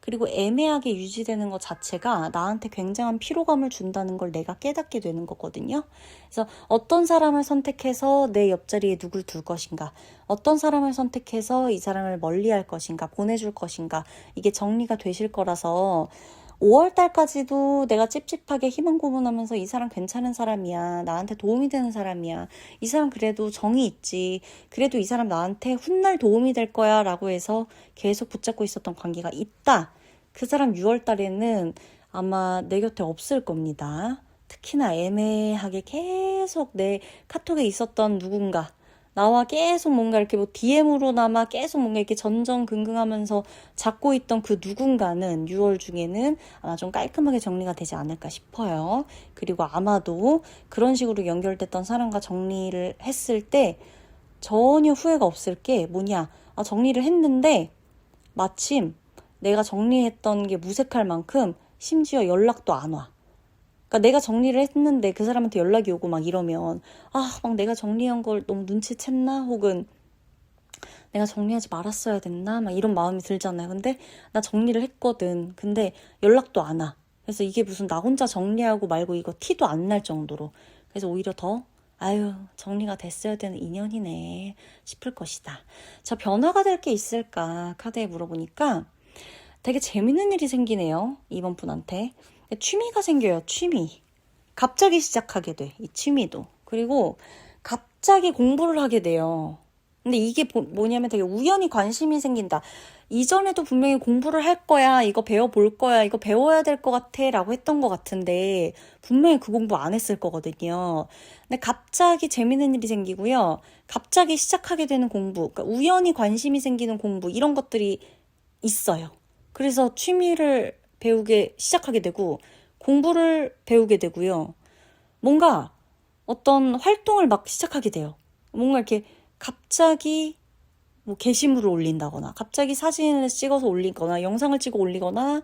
그리고 애매하게 유지되는 것 자체가 나한테 굉장한 피로감을 준다는 걸 내가 깨닫게 되는 거거든요. 그래서 어떤 사람을 선택해서 내 옆자리에 누굴 둘 것인가, 어떤 사람을 선택해서 이 사람을 멀리할 것인가, 보내줄 것인가, 이게 정리가 되실 거라서 5월 달까지도 내가 찝찝하게 희망 고문하면서 이 사람 괜찮은 사람이야. 나한테 도움이 되는 사람이야. 이 사람 그래도 정이 있지. 그래도 이 사람 나한테 훗날 도움이 될 거야. 라고 해서 계속 붙잡고 있었던 관계가 있다. 그 사람 6월 달에는 아마 내 곁에 없을 겁니다. 특히나 애매하게 계속 내 카톡에 있었던 누군가. 나와 계속 뭔가 이렇게 뭐 DM으로나마 계속 뭔가 이렇게 전전긍긍하면서 잡고 있던 그 누군가는 6월 중에는 아마 좀 깔끔하게 정리가 되지 않을까 싶어요. 그리고 아마도 그런 식으로 연결됐던 사람과 정리를 했을 때 전혀 후회가 없을 게 뭐냐. 정리를 했는데 마침 내가 정리했던 게 무색할 만큼 심지어 연락도 안 와. 그러니까 내가 정리를 했는데 그 사람한테 연락이 오고 막 이러면 막 내가 정리한 걸 너무 눈치챘나? 혹은 내가 정리하지 말았어야 됐나? 막 이런 마음이 들잖아요. 근데 나 정리를 했거든. 근데 연락도 안 와. 그래서 이게 무슨 나 혼자 정리하고 말고 이거 티도 안 날 정도로. 그래서 오히려 더 아유, 정리가 됐어야 되는 인연이네 싶을 것이다. 자, 변화가 될 게 있을까? 카드에 물어보니까 되게 재밌는 일이 생기네요. 이번 분한테. 취미가 생겨요. 취미. 갑자기 시작하게 돼. 이 취미도. 그리고 갑자기 공부를 하게 돼요. 근데 이게 뭐냐면 되게 우연히 관심이 생긴다. 이전에도 분명히 공부를 할 거야, 이거 배워볼 거야, 이거 배워야 될 것 같아 라고 했던 것 같은데 분명히 그 공부 안 했을 거거든요. 근데 갑자기 재밌는 일이 생기고요. 갑자기 시작하게 되는 공부, 그러니까 우연히 관심이 생기는 공부 이런 것들이 있어요. 그래서 취미를 배우게 시작하게 되고 공부를 배우게 되고요. 뭔가 어떤 활동을 막 시작하게 돼요. 뭔가 이렇게 갑자기 뭐 게시물을 올린다거나 갑자기 사진을 찍어서 올리거나 영상을 찍어 올리거나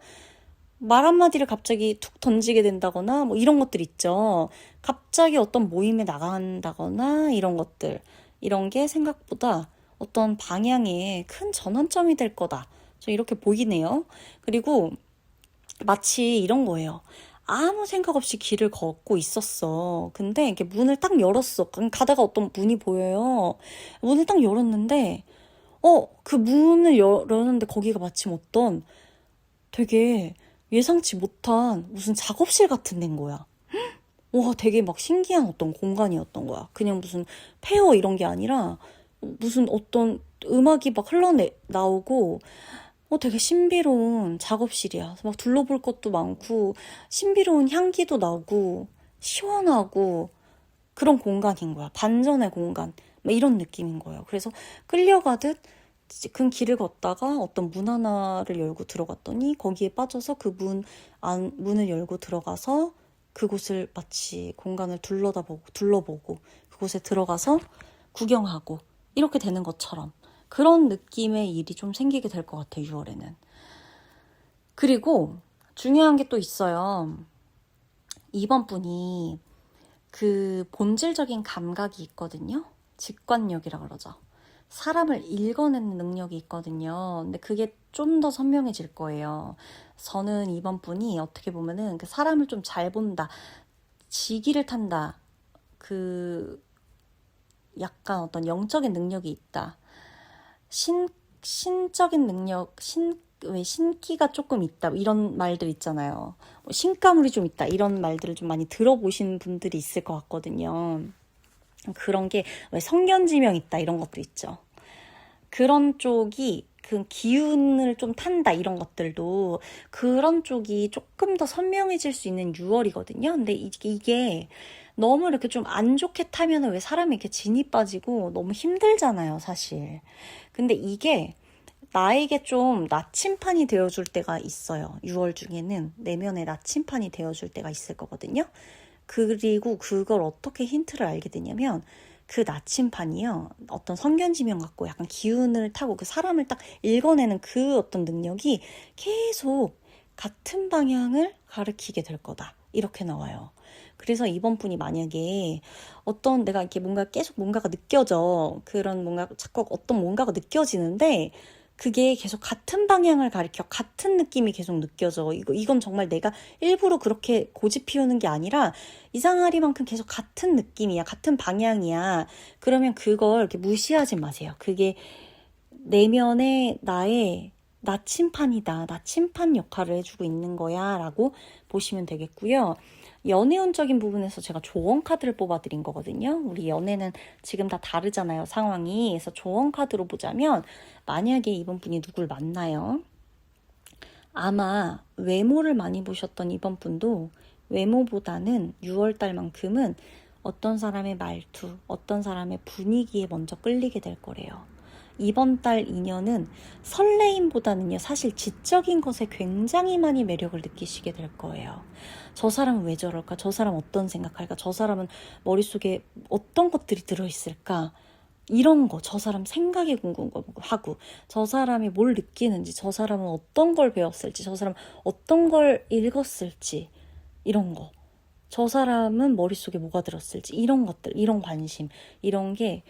말 한마디를 갑자기 툭 던지게 된다거나 뭐 이런 것들 있죠. 갑자기 어떤 모임에 나간다거나 이런 것들. 이런 게 생각보다 어떤 방향에 큰 전환점이 될 거다. 좀 이렇게 보이네요. 그리고 마치 이런 거예요. 아무 생각 없이 길을 걷고 있었어. 근데 이렇게 문을 딱 열었어. 가다가 어떤 문이 보여요. 문을 딱 열었는데, 그 문을 열었는데 거기가 마침 어떤 되게 예상치 못한 무슨 작업실 같은 데인 거야. 와, 되게 막 신기한 어떤 공간이었던 거야. 그냥 무슨 폐허 이런 게 아니라 무슨 어떤 음악이 막 흘러나오고 되게 신비로운 작업실이야. 그래서 막 둘러볼 것도 많고 신비로운 향기도 나고 시원하고 그런 공간인 거야. 반전의 공간. 막 이런 느낌인 거예요. 그래서 끌려가듯 큰 길을 걷다가 어떤 문 하나를 열고 들어갔더니 거기에 빠져서 그 문을 열고 들어가서 그곳을 마치 공간을 둘러보고 그곳에 들어가서 구경하고 이렇게 되는 것처럼 그런 느낌의 일이 좀 생기게 될 것 같아요, 6월에는. 그리고 중요한 게 또 있어요. 이번 분이 그 본질적인 감각이 있거든요. 직관력이라 그러죠. 사람을 읽어내는 능력이 있거든요. 근데 그게 좀 더 선명해질 거예요. 저는 이번 분이 어떻게 보면은 그 사람을 좀 잘 본다, 지기를 탄다, 그 약간 어떤 영적인 능력이 있다. 신적인 능력, 왜 신기가 조금 있다 이런 말들 있잖아요. 신가물이 좀 있다 이런 말들을 좀 많이 들어보신 분들이 있을 것 같거든요. 그런 게 왜 성견지명 있다 이런 것도 있죠. 그런 쪽이 그 기운을 좀 탄다 이런 것들도 그런 쪽이 조금 더 선명해질 수 있는 6월이거든요. 근데 이게 너무 이렇게 좀 안 좋게 타면은 왜 사람이 이렇게 진이 빠지고 너무 힘들잖아요, 사실. 근데 이게 나에게 좀 나침판이 되어줄 때가 있어요. 6월 중에는 내면의 나침판이 되어줄 때가 있을 거거든요. 그리고 그걸 어떻게 힌트를 알게 되냐면 그 나침판이요. 어떤 성견지명 같고 약간 기운을 타고 그 사람을 딱 읽어내는 그 어떤 능력이 계속 같은 방향을 가리키게 될 거다. 이렇게 나와요. 그래서 이번 분이 만약에 어떤 내가 이렇게 뭔가 계속 뭔가가 느껴져. 그런 뭔가 자꾸 어떤 뭔가가 느껴지는데 그게 계속 같은 방향을 가리켜 같은 느낌이 계속 느껴져. 이건 정말 내가 일부러 그렇게 고집 피우는 게 아니라 이상하리만큼 계속 같은 느낌이야. 같은 방향이야. 그러면 그걸 이렇게 무시하지 마세요. 그게 내면의 나의 나침판이다. 나침판 역할을 해주고 있는 거야. 라고 보시면 되겠고요. 연애운적인 부분에서 제가 조언 카드를 뽑아드린 거거든요. 우리 연애는 지금 다 다르잖아요, 상황이. 그래서 조언 카드로 보자면 만약에 이번 분이 누굴 만나요? 아마 외모를 많이 보셨던 이번 분도 외모보다는 6월달만큼은 어떤 사람의 말투, 어떤 사람의 분위기에 먼저 끌리게 될 거래요. 이번 달 인연은 설레임보다는요, 사실 지적인 것에 굉장히 많이 매력을 느끼시게 될 거예요. 저 사람은 왜 저럴까? 저 사람 어떤 생각할까? 저 사람은 머릿속에 어떤 것들이 들어있을까? 이런 거, 저 사람 생각이 궁금하고, 저 사람이 뭘 느끼는지, 저 사람은 어떤 걸 배웠을지, 저 사람 어떤 걸 읽었을지, 이런 거. 저 사람은 머릿속에 뭐가 들었을지, 이런 것들, 이런 관심, 이런 게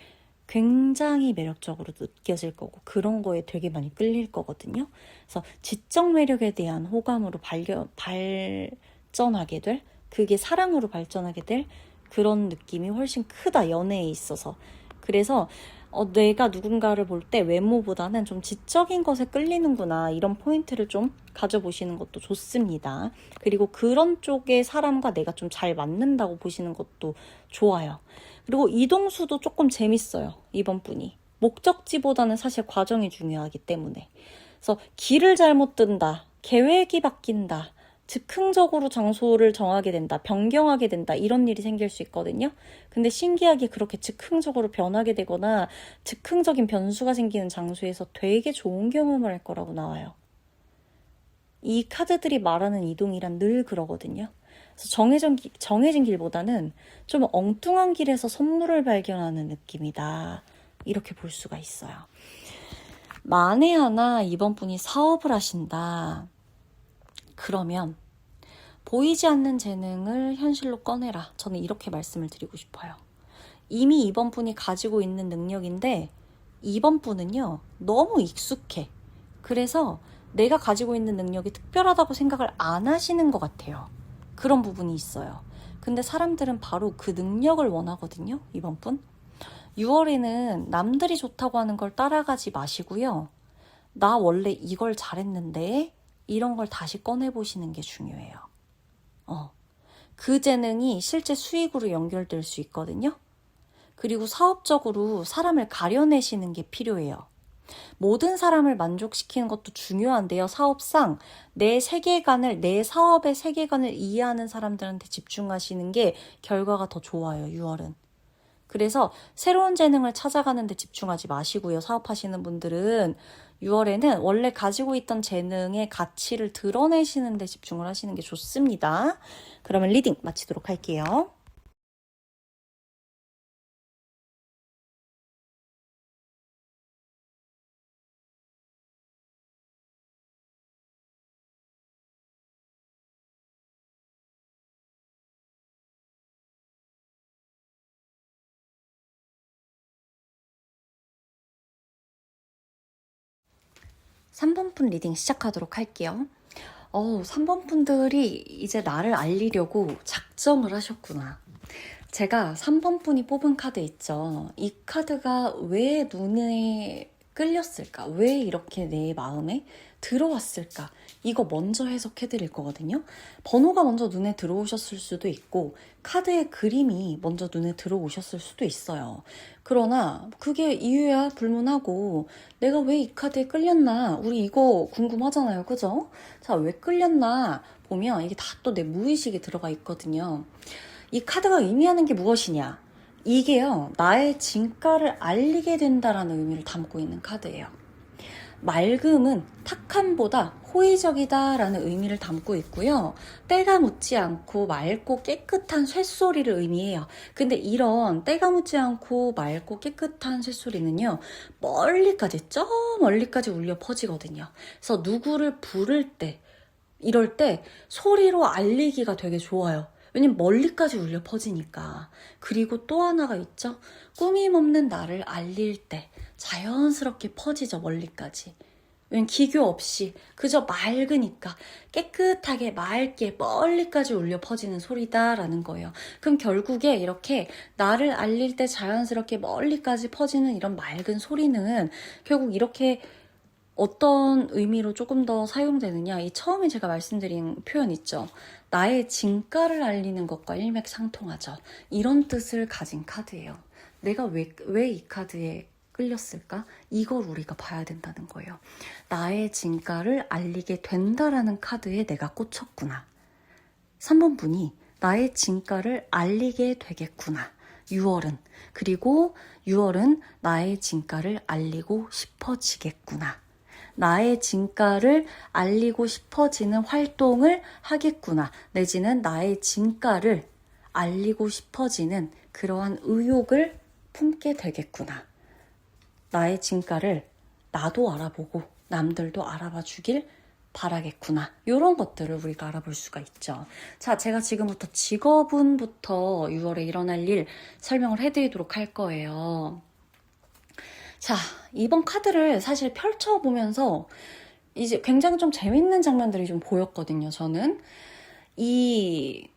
굉장히 매력적으로 느껴질 거고, 그런 거에 되게 많이 끌릴 거거든요. 그래서 지적 매력에 대한 호감으로 발전하게 될, 그게 사랑으로 발전하게 될 그런 느낌이 훨씬 크다, 연애에 있어서. 그래서 내가 누군가를 볼 때 외모보다는 좀 지적인 것에 끌리는구나, 이런 포인트를 좀 가져보시는 것도 좋습니다. 그리고 그런 쪽의 사람과 내가 좀 잘 맞는다고 보시는 것도 좋아요. 그리고 이동수도 조금 재밌어요, 이번 분이. 목적지보다는 사실 과정이 중요하기 때문에. 그래서 길을 잘못 든다, 계획이 바뀐다, 즉흥적으로 장소를 정하게 된다, 변경하게 된다, 이런 일이 생길 수 있거든요. 근데 신기하게 그렇게 즉흥적으로 변하게 되거나 즉흥적인 변수가 생기는 장소에서 되게 좋은 경험을 할 거라고 나와요. 이 카드들이 말하는 이동이란 늘 그러거든요. 그래서 정해진 길보다는 좀 엉뚱한 길에서 선물을 발견하는 느낌이다, 이렇게 볼 수가 있어요. 만에 하나 이번 분이 사업을 하신다. 그러면 보이지 않는 재능을 현실로 꺼내라. 저는 이렇게 말씀을 드리고 싶어요. 이미 이번 분이 가지고 있는 능력인데 이번 분은요, 너무 익숙해. 그래서 내가 가지고 있는 능력이 특별하다고 생각을 안 하시는 것 같아요. 그런 부분이 있어요. 근데 사람들은 바로 그 능력을 원하거든요, 이번 분. 6월에는 남들이 좋다고 하는 걸 따라가지 마시고요. 나 원래 이걸 잘했는데 이런 걸 다시 꺼내보시는 게 중요해요. 그 재능이 실제 수익으로 연결될 수 있거든요. 그리고 사업적으로 사람을 가려내시는 게 필요해요. 모든 사람을 만족시키는 것도 중요한데요. 사업상 내 세계관을, 내 사업의 세계관을 이해하는 사람들한테 집중하시는 게 결과가 더 좋아요, 6월은. 그래서 새로운 재능을 찾아가는 데 집중하지 마시고요. 사업하시는 분들은 6월에는 원래 가지고 있던 재능의 가치를 드러내시는 데 집중을 하시는 게 좋습니다. 그러면 리딩 마치도록 할게요. 삼 번 분 리딩 시작하도록 할게요. 3번 분들이 이제 나를 알리려고 작정을 하셨구나. 제가 3번 분이 뽑은 카드 있죠. 이 카드가 왜 눈에 끌렸을까? 왜 이렇게 내 마음에 들어왔을까? 이거 먼저 해석해 드릴 거거든요. 번호가 먼저 눈에 들어오셨을 수도 있고 카드의 그림이 먼저 눈에 들어오셨을 수도 있어요. 그러나 그게 이유야 불문하고 내가 왜 이 카드에 끌렸나? 우리 이거 궁금하잖아요. 그죠? 자, 왜 끌렸나 보면 이게 다 또 내 무의식에 들어가 있거든요. 이 카드가 의미하는 게 무엇이냐? 이게요, 나의 진가를 알리게 된다라는 의미를 담고 있는 카드예요. 맑음은 탁함보다 호의적이다라는 의미를 담고 있고요. 때가 묻지 않고 맑고 깨끗한 쇳소리를 의미해요. 근데 이런 때가 묻지 않고 맑고 깨끗한 쇳소리는요, 멀리까지, 저 멀리까지 울려 퍼지거든요. 그래서 누구를 부를 때, 이럴 때 소리로 알리기가 되게 좋아요. 왜냐면 멀리까지 울려 퍼지니까. 그리고 또 하나가 있죠. 꾸밈 없는 나를 알릴 때 자연스럽게 퍼지죠, 멀리까지. 왜냐면 기교 없이 그저 맑으니까 깨끗하게 맑게 멀리까지 울려 퍼지는 소리다라는 거예요. 그럼 결국에 이렇게 나를 알릴 때 자연스럽게 멀리까지 퍼지는 이런 맑은 소리는 결국 이렇게 어떤 의미로 조금 더 사용되느냐, 이 처음에 제가 말씀드린 표현 있죠. 나의 진가를 알리는 것과 일맥상통하죠. 이런 뜻을 가진 카드예요. 내가 왜 이 카드에 끌렸을까? 이걸 우리가 봐야 된다는 거예요. 나의 진가를 알리게 된다라는 카드에 내가 꽂혔구나. 3번 분이 나의 진가를 알리게 되겠구나. 6월은. 그리고 6월은 나의 진가를 알리고 싶어지겠구나. 나의 진가를 알리고 싶어지는 활동을 하겠구나. 내지는 나의 진가를 알리고 싶어지는 그러한 의욕을 품게 되겠구나. 나의 진가를 나도 알아보고 남들도 알아봐 주길 바라겠구나. 이런 것들을 우리가 알아볼 수가 있죠. 자, 제가 지금부터 직업운부터 6월에 일어날 일 설명을 해드리도록 할 거예요. 자, 이번 카드를 사실 펼쳐보면서 이제 굉장히 좀 재밌는 장면들이 좀 보였거든요, 저는. 이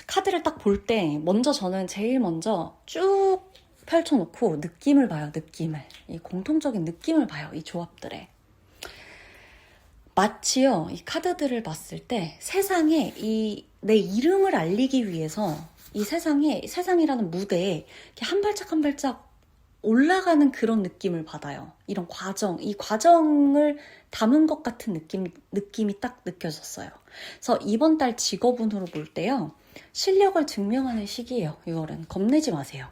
카드를 딱 볼 때 저는 제일 먼저 쭉 펼쳐놓고 느낌을 봐요, 느낌을. 이 공통적인 느낌을 봐요, 이 조합들의. 마치요, 이 카드들을 봤을 때 세상에 내 이름을 알리기 위해서 이 세상이라는 무대에 이렇게 한 발짝 한 발짝 올라가는 그런 느낌을 받아요. 이런 이 과정을 담은 것 같은 느낌이 딱 느껴졌어요. 그래서 이번 달 직업운으로 볼 때요, 실력을 증명하는 시기예요. 6월은 겁내지 마세요.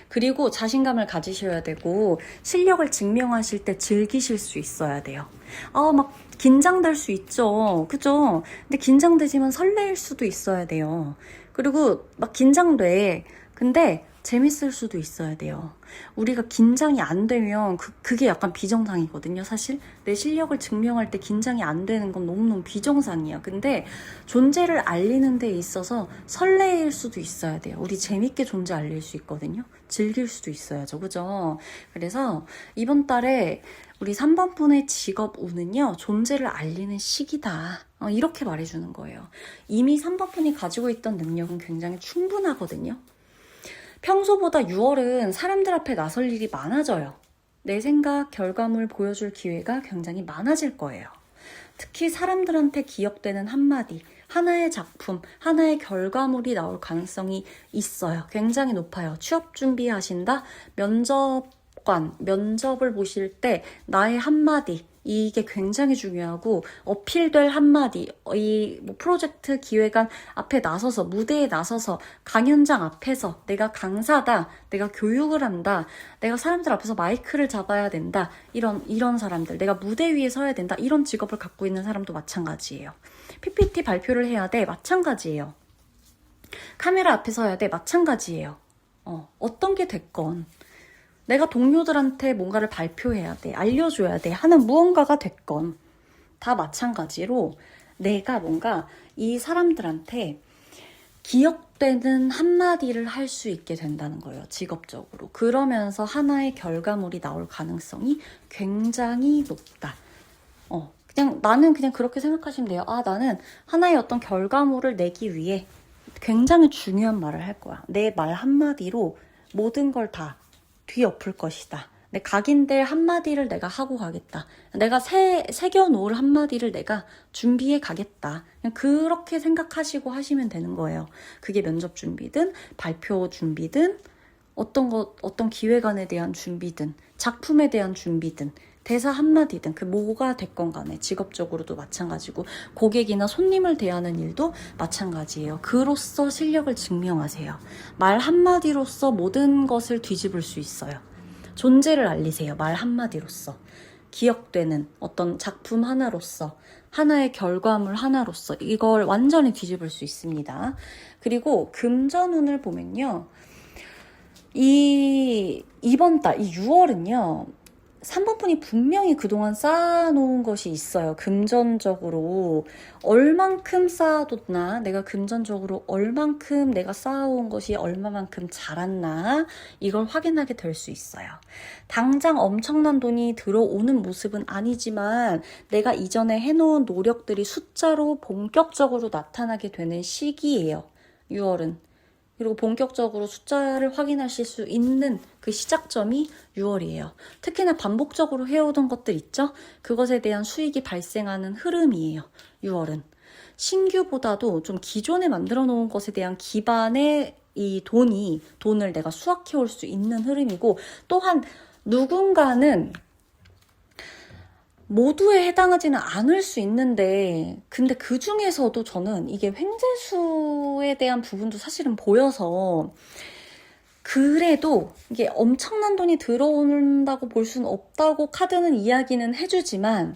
그리고 자신감을 가지셔야 되고 실력을 증명하실 때 즐기실 수 있어야 돼요. 막 긴장될 수 있죠. 그죠? 근데 긴장되지만 설레일 수도 있어야 돼요. 그리고 막 긴장돼. 근데 재밌을 수도 있어야 돼요. 우리가 긴장이 안 되면 그게 약간 비정상이거든요, 사실. 내 실력을 증명할 때 긴장이 안 되는 건 너무너무 비정상이야. 근데 존재를 알리는 데 있어서 설레일 수도 있어야 돼요. 우리 재밌게 존재 알릴 수 있거든요. 즐길 수도 있어야죠, 그죠? 그래서 이번 달에 우리 3번 분의 직업 운은요, 존재를 알리는 시기다. 이렇게 말해주는 거예요. 이미 3번 분이 가지고 있던 능력은 굉장히 충분하거든요. 평소보다 6월은 사람들 앞에 나설 일이 많아져요. 내 생각, 결과물 보여줄 기회가 굉장히 많아질 거예요. 특히 사람들한테 기억되는 한마디, 하나의 작품, 하나의 결과물이 나올 가능성이 있어요. 굉장히 높아요. 취업 준비하신다? 면접을 보실 때 나의 한마디, 이게 굉장히 중요하고, 어필될 한마디, 이 프로젝트 기획안 앞에 나서서, 무대에 나서서, 강연장 앞에서 내가 강사다, 내가 교육을 한다, 내가 사람들 앞에서 마이크를 잡아야 된다, 이런 사람들, 내가 무대 위에 서야 된다, 이런 직업을 갖고 있는 사람도 마찬가지예요. PPT 발표를 해야 돼, 마찬가지예요. 카메라 앞에 서야 돼, 마찬가지예요. 어떤 게 됐건. 내가 동료들한테 뭔가를 발표해야 돼, 알려줘야 돼 하는 무언가가 됐건 다 마찬가지로 내가 뭔가 이 사람들한테 기억되는 한마디를 할 수 있게 된다는 거예요, 직업적으로. 그러면서 하나의 결과물이 나올 가능성이 굉장히 높다. 나는 그냥 그렇게 생각하시면 돼요. 나는 하나의 어떤 결과물을 내기 위해 굉장히 중요한 말을 할 거야. 내 말 한마디로 모든 걸 다 뒤엎을 것이다. 내 각인될 한마디를 내가 하고 가겠다. 내가 새겨놓을 한마디를 내가 준비해 가겠다. 그냥 그렇게 생각하시고 하시면 되는 거예요. 그게 면접 준비든 발표 준비든 어떤 기획안에 대한 준비든 작품에 대한 준비든 대사 한마디든 그 뭐가 됐건 간에 직업적으로도 마찬가지고 고객이나 손님을 대하는 일도 마찬가지예요. 그로써 실력을 증명하세요. 말 한마디로써 모든 것을 뒤집을 수 있어요. 존재를 알리세요. 말 한마디로써. 기억되는 어떤 작품 하나로서, 하나의 결과물 하나로서 이걸 완전히 뒤집을 수 있습니다. 그리고 금전운을 보면요, 이번 달, 이 6월은요, 3번 분이 분명히 그동안 쌓아놓은 것이 있어요. 금전적으로 얼만큼 쌓아뒀나, 내가 금전적으로 얼만큼 내가 쌓아온 것이 얼마만큼 자랐나, 이걸 확인하게 될 수 있어요. 당장 엄청난 돈이 들어오는 모습은 아니지만 내가 이전에 해놓은 노력들이 숫자로 본격적으로 나타나게 되는 시기예요, 6월은. 그리고 본격적으로 숫자를 확인하실 수 있는 그 시작점이 6월이에요. 특히나 반복적으로 해오던 것들 있죠? 그것에 대한 수익이 발생하는 흐름이에요, 6월은. 신규보다도 좀 기존에 만들어 놓은 것에 대한 기반의 이 돈을 내가 수확해 올 수 있는 흐름이고, 또한 누군가는 모두에 해당하지는 않을 수 있는데, 근데 그 중에서도 저는 이게 횡재수에 대한 부분도 사실은 보여서, 그래도 이게 엄청난 돈이 들어온다고 볼 수는 없다고 카드는 이야기는 해주지만,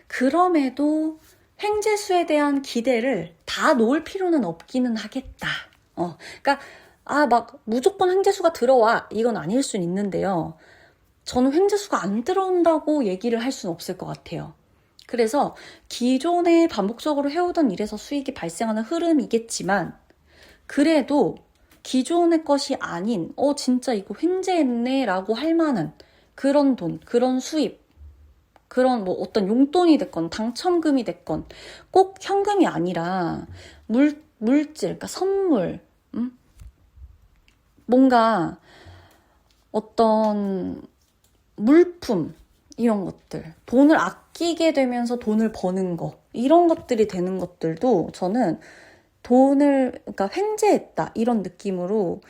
그럼에도 횡재수에 대한 기대를 다 놓을 필요는 없기는 하겠다. 그러니까 막 무조건 횡재수가 들어와, 이건 아닐 수는 있는데요. 저는 횡재수가 안 들어온다고 얘기를 할 수는 없을 것 같아요. 그래서 기존에 반복적으로 해오던 일에서 수익이 발생하는 흐름이겠지만 그래도 기존의 것이 아닌 진짜 이거 횡재했네 라고 할 만한 그런 돈, 그런 수입, 그런 뭐 어떤 용돈이 됐건 당첨금이 됐건 꼭 현금이 아니라 물질, 그러니까 선물, 뭔가 어떤 물품 이런 것들, 돈을 아끼게 되면서 돈을 버는 거 이런 것들이 되는 것들도 저는 돈을 그러니까 횡재했다 이런 느낌으로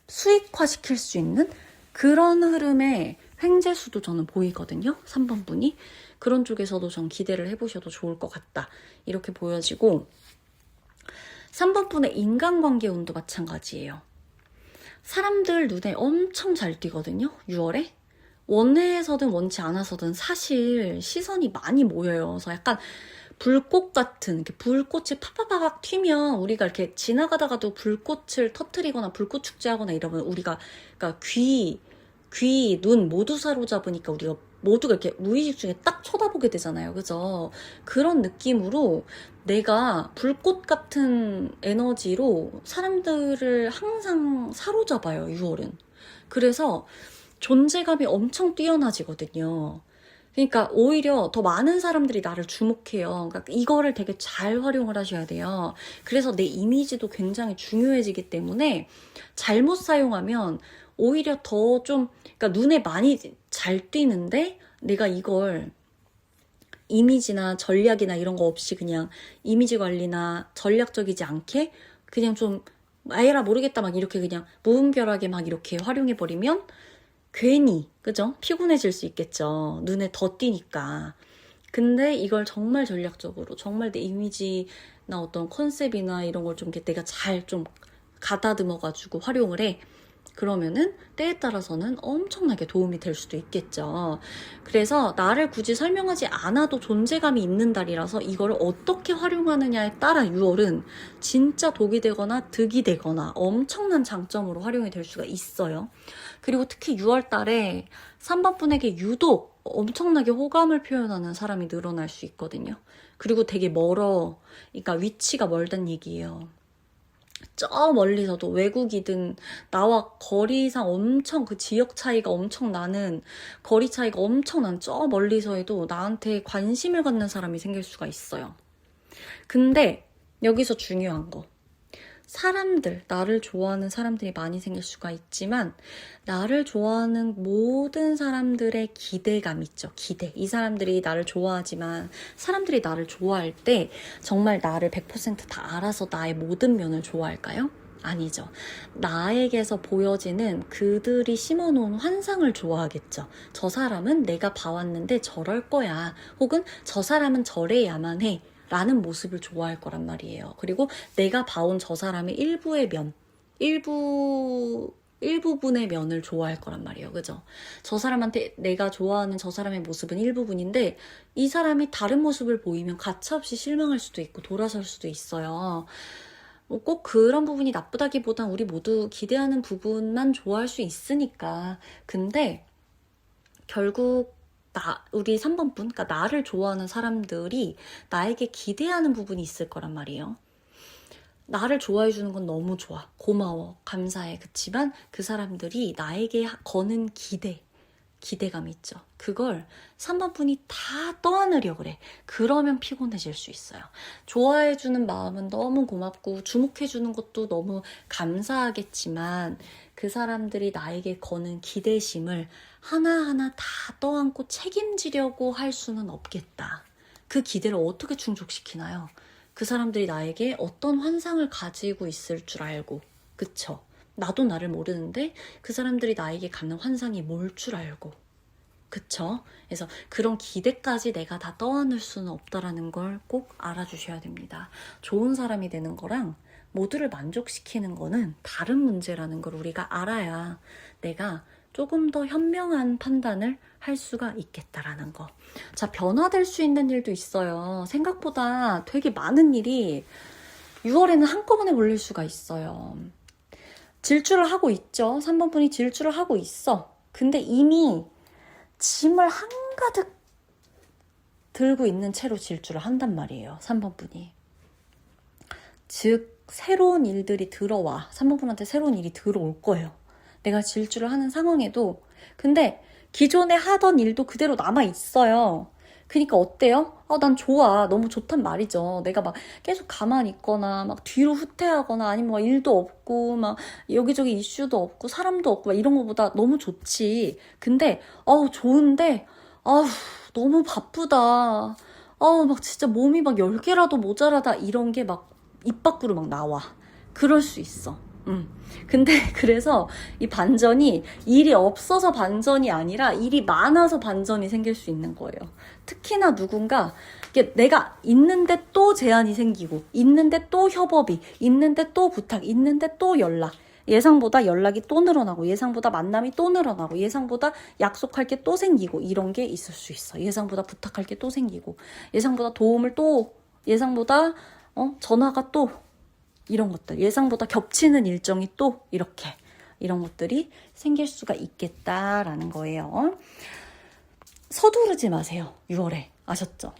수익화시킬 수 있는 그런 흐름의 횡재수도 저는 보이거든요. 3번 분이 그런 쪽에서도 전 기대를 해보셔도 좋을 것 같다 이렇게 보여지고 3번 분의 인간관계 운도 마찬가지예요. 사람들 눈에 엄청 잘 띄거든요. 6월에 원해서든 원치 않아서든 사실 시선이 많이 모여요. 그래서 약간 불꽃 같은 이렇게 불꽃이 팍팍팍 튀면 우리가 이렇게 지나가다가도 불꽃을 터뜨리거나 불꽃 축제하거나 이러면 우리가 그러니까 귀, 눈 모두 사로잡으니까 우리가 모두가 이렇게 무의식 중에 딱 쳐다보게 되잖아요. 그죠? 그런 느낌으로 내가 불꽃 같은 에너지로 사람들을 항상 사로잡아요. 6월은. 그래서 존재감이 엄청 뛰어나지거든요. 그러니까 오히려 더 많은 사람들이 나를 주목해요. 그러니까 이거를 되게 잘 활용을 하셔야 돼요. 그래서 내 이미지도 굉장히 중요해지기 때문에 잘못 사용하면 오히려 더 좀, 그러니까 눈에 많이 잘 띄는데 내가 이걸 이미지나 전략이나 이런 거 없이 그냥 이미지 관리나 전략적이지 않게 그냥 좀 에라 모르겠다 막 이렇게 그냥 무분별하게 막 이렇게 활용해버리면 괜히 그죠? 피곤해질 수 있겠죠. 눈에 더 띄니까. 근데 이걸 정말 전략적으로 정말 내 이미지나 어떤 컨셉이나 이런 걸 좀 내가 잘 좀 가다듬어가지고 활용을 해. 그러면은 때에 따라서는 엄청나게 도움이 될 수도 있겠죠. 그래서 나를 굳이 설명하지 않아도 존재감이 있는 달이라서 이거를 어떻게 활용하느냐에 따라 6월은 진짜 독이 되거나 득이 되거나 엄청난 장점으로 활용이 될 수가 있어요. 그리고 특히 6월 달에 3번 분에게 유독 엄청나게 호감을 표현하는 사람이 늘어날 수 있거든요. 그리고 되게 멀어. 그러니까 위치가 멀단 얘기예요. 저 멀리서도 외국이든 나와 거리상 엄청 그 지역 차이가 엄청 나는 거리 차이가 엄청 난 저 멀리서 해도 나한테 관심을 갖는 사람이 생길 수가 있어요. 근데 여기서 중요한 거 사람들, 나를 좋아하는 사람들이 많이 생길 수가 있지만 나를 좋아하는 모든 사람들의 기대감 있죠. 기대. 이 사람들이 나를 좋아하지만 사람들이 나를 좋아할 때 정말 나를 100%다 알아서 나의 모든 면을 좋아할까요? 아니죠. 나에게서 보여지는 그들이 심어놓은 환상을 좋아하겠죠. 저 사람은 내가 봐왔는데 저럴 거야. 혹은 저 사람은 저래야만 해. 라는 모습을 좋아할 거란 말이에요. 그리고 내가 봐온 저 사람의 일부의 면, 일부분의 면을 좋아할 거란 말이에요. 그죠? 저 사람한테 내가 좋아하는 저 사람의 모습은 일부분인데 이 사람이 다른 모습을 보이면 가차없이 실망할 수도 있고 돌아설 수도 있어요. 꼭 그런 부분이 나쁘다기보단 우리 모두 기대하는 부분만 좋아할 수 있으니까. 근데 결국 우리 3번 분, 그러니까 나를 좋아하는 사람들이 나에게 기대하는 부분이 있을 거란 말이에요. 나를 좋아해 주는 건 너무 좋아. 고마워. 감사해. 그치만 그 사람들이 나에게 거는 기대감 있죠. 그걸 3번 분이 다 떠안으려 그래. 그러면 피곤해질 수 있어요. 좋아해 주는 마음은 너무 고맙고 주목해 주는 것도 너무 감사하겠지만 그 사람들이 나에게 거는 기대심을 하나하나 다 떠안고 책임지려고 할 수는 없겠다. 그 기대를 어떻게 충족시키나요? 그 사람들이 나에게 어떤 환상을 가지고 있을 줄 알고, 그쵸? 나도 나를 모르는데 그 사람들이 나에게 갖는 환상이 뭘 줄 알고, 그쵸? 그래서 그런 기대까지 내가 다 떠안을 수는 없다라는 걸 꼭 알아주셔야 됩니다. 좋은 사람이 되는 거랑 모두를 만족시키는 거는 다른 문제라는 걸 우리가 알아야 내가 조금 더 현명한 판단을 할 수가 있겠다라는 거. 자, 변화될 수 있는 일도 있어요. 생각보다 되게 많은 일이 6월에는 한꺼번에 몰릴 수가 있어요. 질주를 하고 있죠. 3번 분이 질주를 하고 있어. 근데 이미 짐을 한가득 들고 있는 채로 질주를 한단 말이에요. 3번 분이. 즉 새로운 일들이 들어와. 3번 분한테 새로운 일이 들어올 거예요. 내가 질주를 하는 상황에도. 근데 기존에 하던 일도 그대로 남아있어요. 그러니까 어때요? 난 좋아. 너무 좋단 말이죠. 내가 막 계속 가만히 있거나 막 뒤로 후퇴하거나 아니면 막 일도 없고 막 여기저기 이슈도 없고 사람도 없고 막 이런 거보다 너무 좋지. 근데 좋은데 너무 바쁘다. 막 진짜 몸이 막 10개라도 모자라다 이런 게 막 입 밖으로 막 나와. 그럴 수 있어. 근데 그래서 이 반전이 일이 없어서 반전이 아니라 일이 많아서 반전이 생길 수 있는 거예요. 특히나 누군가 내가 있는데 또 제한이 생기고 있는데 또 협업이 있는데 또 부탁 있는데 또 연락 예상보다 연락이 또 늘어나고 예상보다 만남이 또 늘어나고 예상보다 약속할 게 또 생기고 이런 게 있을 수 있어. 예상보다 부탁할 게 또 생기고 예상보다 도움을 또 예상보다 전화가 또 이런 것들 예상보다 겹치는 일정이 또 이렇게 이런 것들이 생길 수가 있겠다라는 거예요. 서두르지 마세요. 6월에 아셨죠?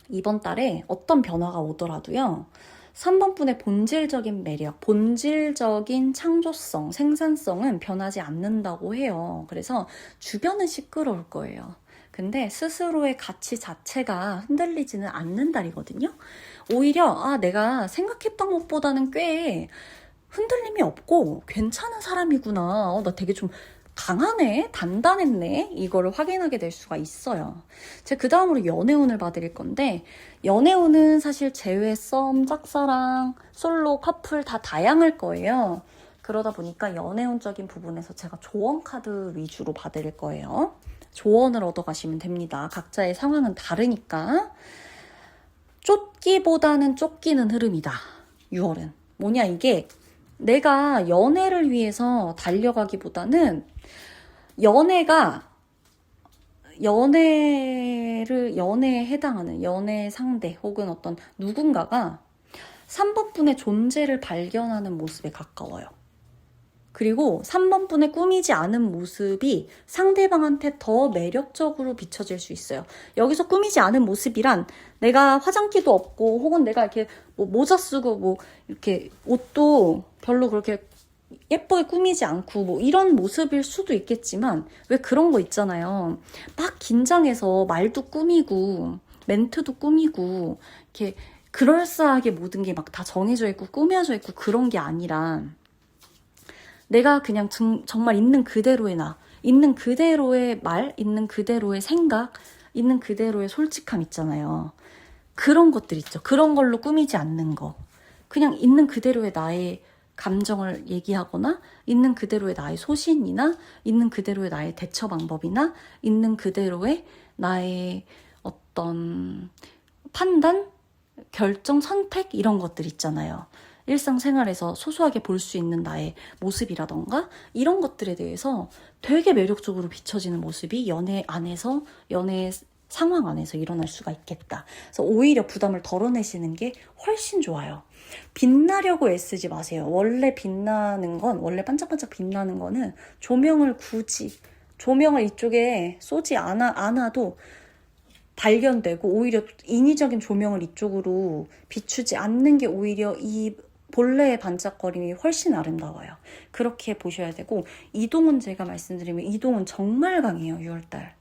이번 달에 어떤 변화가 오더라도요. 3번 분의 본질적인 매력, 본질적인 창조성, 생산성은 변하지 않는다고 해요. 그래서 주변은 시끄러울 거예요. 근데 스스로의 가치 자체가 흔들리지는 않는 달이거든요. 오히려 내가 생각했던 것보다는 꽤 흔들림이 없고 괜찮은 사람이구나. 나 되게 좀 강하네, 단단했네, 이거를 확인하게 될 수가 있어요. 제가 그 다음으로 연애운을 봐드릴 건데 연애운은 사실 재회, 썸, 짝사랑, 솔로, 커플 다 다양할 거예요. 그러다 보니까 연애운적인 부분에서 제가 조언 카드 위주로 봐드릴 거예요. 조언을 얻어가시면 됩니다. 각자의 상황은 다르니까. 쫓기보다는 쫓기는 흐름이다. 6월은. 뭐냐 이게 내가 연애를 위해서 달려가기보다는 연애에 해당하는 연애 상대 혹은 어떤 누군가가 3번 분의 존재를 발견하는 모습에 가까워요. 그리고 3번 분의 꾸미지 않은 모습이 상대방한테 더 매력적으로 비춰질 수 있어요. 여기서 꾸미지 않은 모습이란 내가 화장기도 없고 혹은 내가 이렇게 뭐 모자 쓰고 뭐 이렇게 옷도 별로 그렇게 예쁘게 꾸미지 않고 뭐 이런 모습일 수도 있겠지만 왜 그런 거 있잖아요. 막 긴장해서 말도 꾸미고 멘트도 꾸미고 이렇게 그럴싸하게 모든 게 막 다 정해져 있고 꾸며져 있고 그런 게 아니라 내가 그냥 정말 있는 그대로의 나, 있는 그대로의 말, 있는 그대로의 생각, 있는 그대로의 솔직함 있잖아요. 그런 것들 있죠. 그런 걸로 꾸미지 않는 거. 그냥 있는 그대로의 나의 감정을 얘기하거나 있는 그대로의 나의 소신이나 있는 그대로의 나의 대처 방법이나 있는 그대로의 나의 어떤 판단, 결정, 선택 이런 것들 있잖아요. 일상생활에서 소소하게 볼 수 있는 나의 모습이라던가 이런 것들에 대해서 되게 매력적으로 비춰지는 모습이 연애 상황 안에서 일어날 수가 있겠다. 그래서 오히려 부담을 덜어내시는 게 훨씬 좋아요. 빛나려고 애쓰지 마세요. 원래 반짝반짝 빛나는 거는 조명을 이쪽에 쏘지 않아도 발견되고 오히려 인위적인 조명을 이쪽으로 비추지 않는 게 오히려 이 본래의 반짝거림이 훨씬 아름다워요. 그렇게 보셔야 되고 이동은 제가 말씀드리면 이동은 정말 강해요. 6월달.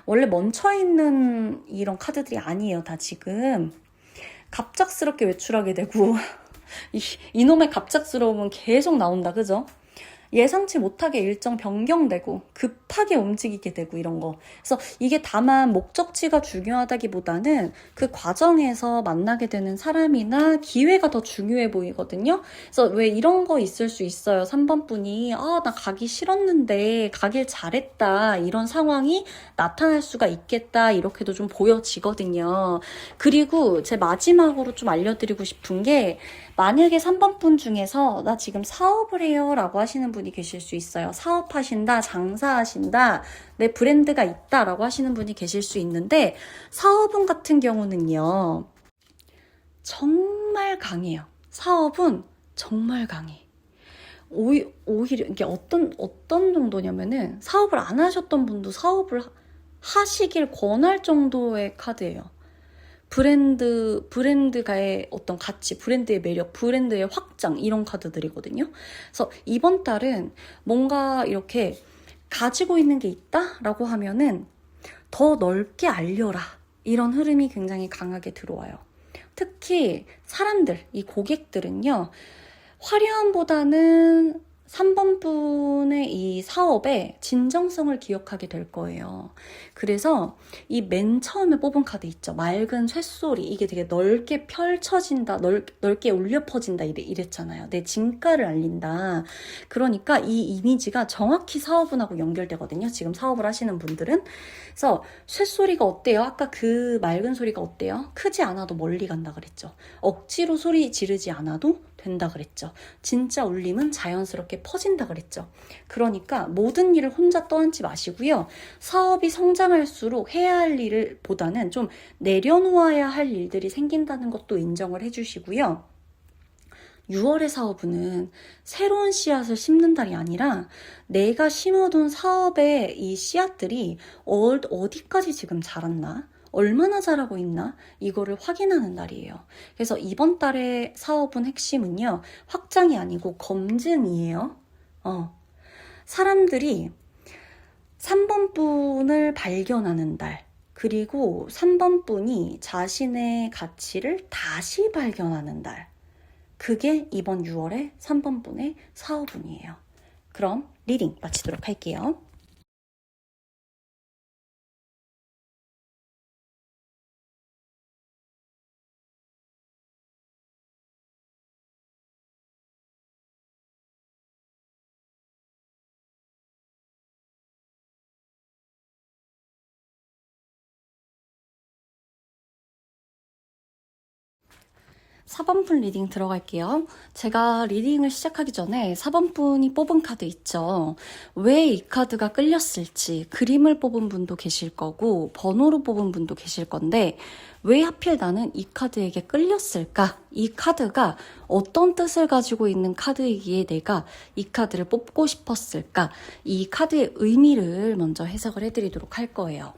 원래 멈춰있는 이런 카드들이 아니에요. 다 지금 갑작스럽게 외출하게 되고 이놈의 갑작스러움은 계속 나온다. 그죠? 예상치 못하게 일정 변경되고 급하게 움직이게 되고 이런 거. 그래서 이게 다만 목적지가 중요하다기보다는 그 과정에서 만나게 되는 사람이나 기회가 더 중요해 보이거든요. 그래서 왜 이런 거 있을 수 있어요. 3번 분이 나 가기 싫었는데 가길 잘했다. 이런 상황이 나타날 수가 있겠다. 이렇게도 좀 보여지거든요. 그리고 제 마지막으로 좀 알려드리고 싶은 게 만약에 3번 분 중에서 나 지금 사업을 해요 라고 하시는 분이 계실 수 있어요. 사업하신다, 장사하신다, 내 브랜드가 있다 라고 하시는 분이 계실 수 있는데 사업은 같은 경우는요. 정말 강해요. 사업은 정말 강해. 오히려 이게 어떤 정도냐면은 사업을 안 하셨던 분도 사업을 하시길 권할 정도의 카드예요. 브랜드가의 어떤 가치, 브랜드의 매력, 브랜드의 확장, 이런 카드들이거든요. 그래서 이번 달은 뭔가 이렇게 가지고 있는 게 있다라고 하면은 더 넓게 알려라. 이런 흐름이 굉장히 강하게 들어와요. 특히 사람들, 이 고객들은요, 화려함보다는 3번 분의 이 사업의 진정성을 기억하게 될 거예요. 그래서 이 맨 처음에 뽑은 카드 있죠. 맑은 쇳소리. 이게 되게 넓게 펼쳐진다, 넓게 울려 퍼진다 이랬잖아요. 내 진가를 알린다. 그러니까 이 이미지가 정확히 사업운하고 연결되거든요. 지금 사업을 하시는 분들은. 그래서 쇳소리가 어때요? 아까 그 맑은 소리가 어때요? 크지 않아도 멀리 간다 그랬죠. 억지로 소리 지르지 않아도 된다 그랬죠. 진짜 울림은 자연스럽게 퍼진다 그랬죠. 그러니까 모든 일을 혼자 떠안지 마시고요. 사업이 성장할수록 해야 할 일을 보다는 좀 내려놓아야 할 일들이 생긴다는 것도 인정을 해주시고요. 6월의 사업은 새로운 씨앗을 심는 달이 아니라 내가 심어둔 사업의 이 씨앗들이 어디까지 지금 자랐나? 얼마나 잘하고 있나? 이거를 확인하는 달이에요. 그래서 이번 달의 사업은 핵심은요, 확장이 아니고 검증이에요. 사람들이 3번 분을 발견하는 달, 그리고 3번 분이 자신의 가치를 다시 발견하는 달. 그게 이번 6월의 3번 분의 사업운이에요. 그럼 리딩 마치도록 할게요. 4번분 리딩 들어갈게요. 제가 리딩을 시작하기 전에 4번분이 뽑은 카드 있죠. 왜 이 카드가 끌렸을지, 그림을 뽑은 분도 계실 거고 번호로 뽑은 분도 계실 건데, 왜 하필 나는 이 카드에게 끌렸을까? 이 카드가 어떤 뜻을 가지고 있는 카드이기에 내가 이 카드를 뽑고 싶었을까? 이 카드의 의미를 먼저 해석을 해드리도록 할 거예요.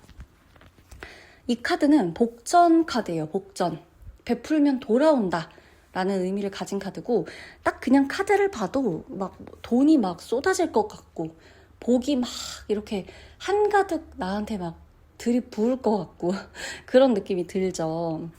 이 카드는 복전 카드예요. 복전. 베풀면 돌아온다 라는 의미를 가진 카드고, 딱 그냥 카드를 봐도 막 돈이 막 쏟아질 것 같고, 복이 막 이렇게 한가득 나한테 막 들이부을 것 같고 그런 느낌이 들죠.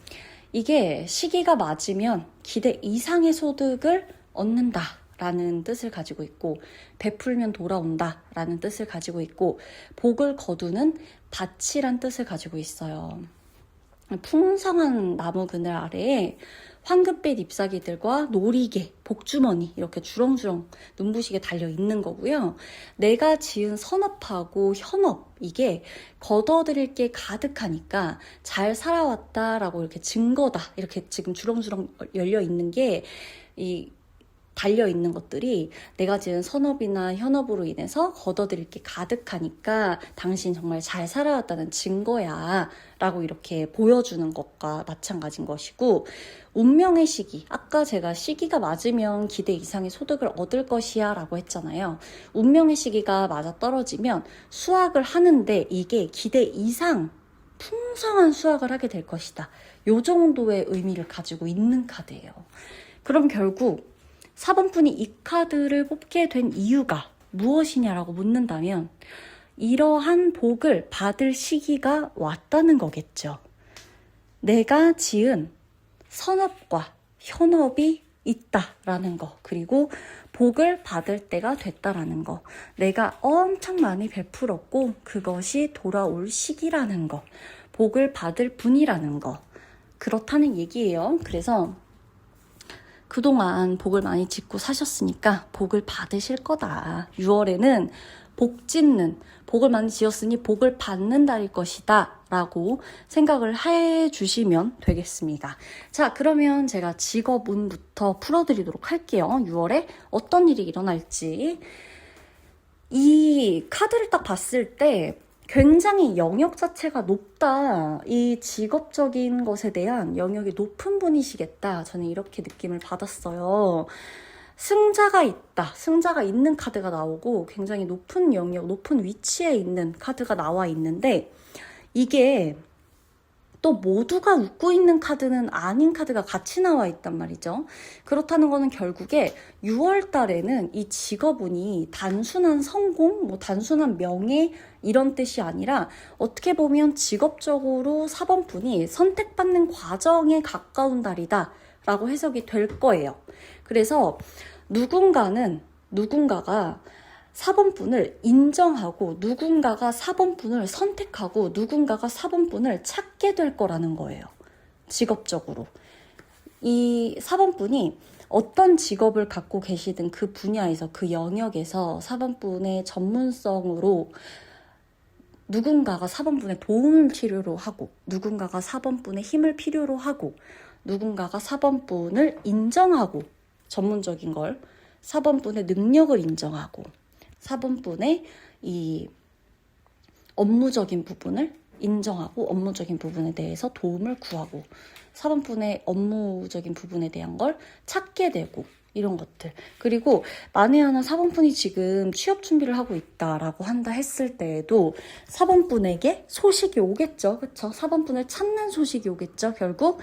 이게 시기가 맞으면 기대 이상의 소득을 얻는다 라는 뜻을 가지고 있고, 베풀면 돌아온다 라는 뜻을 가지고 있고, 복을 거두는 밭이란 뜻을 가지고 있어요. 풍성한 나무 그늘 아래에 황금빛 잎사귀들과 놀이개, 복주머니 이렇게 주렁주렁 눈부시게 달려있는 거고요. 내가 지은 선업하고 현업, 이게 거둬들일 게 가득하니까 잘 살아왔다라고 이렇게 증거다. 이렇게 지금 주렁주렁 열려있는 게 달려있는 것들이 내가 지은 선업이나 현업으로 인해서 거둬들일 게 가득하니까 당신 정말 잘 살아왔다는 증거야 라고 이렇게 보여주는 것과 마찬가지인 것이고, 운명의 시기, 아까 제가 시기가 맞으면 기대 이상의 소득을 얻을 것이야 라고 했잖아요. 운명의 시기가 맞아떨어지면 수확을 하는데 이게 기대 이상 풍성한 수확을 하게 될 것이다. 요 정도의 의미를 가지고 있는 카드예요. 그럼 결국 4번 분이 이 카드를 뽑게 된 이유가 무엇이냐라고 묻는다면, 이러한 복을 받을 시기가 왔다는 거겠죠. 내가 지은 선업과 현업이 있다라는 거, 그리고 복을 받을 때가 됐다라는 거, 내가 엄청 많이 베풀었고 그것이 돌아올 시기라는 거, 복을 받을 분이라는 거, 그렇다는 얘기예요. 그래서 그동안 복을 많이 짓고 사셨으니까 복을 받으실 거다. 6월에는 복 짓는, 복을 많이 지었으니 복을 받는 달일 것이다 라고 생각을 해주시면 되겠습니다. 자, 그러면 제가 직업운부터 풀어드리도록 할게요. 6월에 어떤 일이 일어날지. 이 카드를 딱 봤을 때 굉장히 영역 자체가 높다, 이 직업적인 것에 대한 영역이 높은 분이시겠다, 저는 이렇게 느낌을 받았어요. 승자가 있다. 승자가 있는 카드가 나오고 굉장히 높은 영역, 높은 위치에 있는 카드가 나와 있는데 이게 또 모두가 웃고 있는 카드는 아닌 카드가 같이 나와 있단 말이죠. 그렇다는 거는 결국에 6월 달에는 이 직업운이 단순한 성공, 뭐 단순한 명예 이런 뜻이 아니라 어떻게 보면 직업적으로 사번분이 선택받는 과정에 가까운 달이다 라고 해석이 될 거예요. 그래서 누군가가 4번분을 인정하고 누군가가 4번분을 선택하고 누군가가 4번분을 찾게 될 거라는 거예요. 직업적으로. 이 4번분이 어떤 직업을 갖고 계시든 그 분야에서 그 영역에서 4번분의 전문성으로 누군가가 4번분의 도움을 필요로 하고 누군가가 4번분의 힘을 필요로 하고 누군가가 4번분을 인정하고 전문적인 걸 4번분의 능력을 인정하고 4번분의 이 업무적인 부분을 인정하고 업무적인 부분에 대해서 도움을 구하고 4번분의 업무적인 부분에 대한 걸 찾게 되고 이런 것들. 그리고 만에 하나 4번분이 지금 취업 준비를 하고 있다라고 한다 했을 때에도 4번분에게 소식이 오겠죠. 그쵸? 4번분을 찾는 소식이 오겠죠. 결국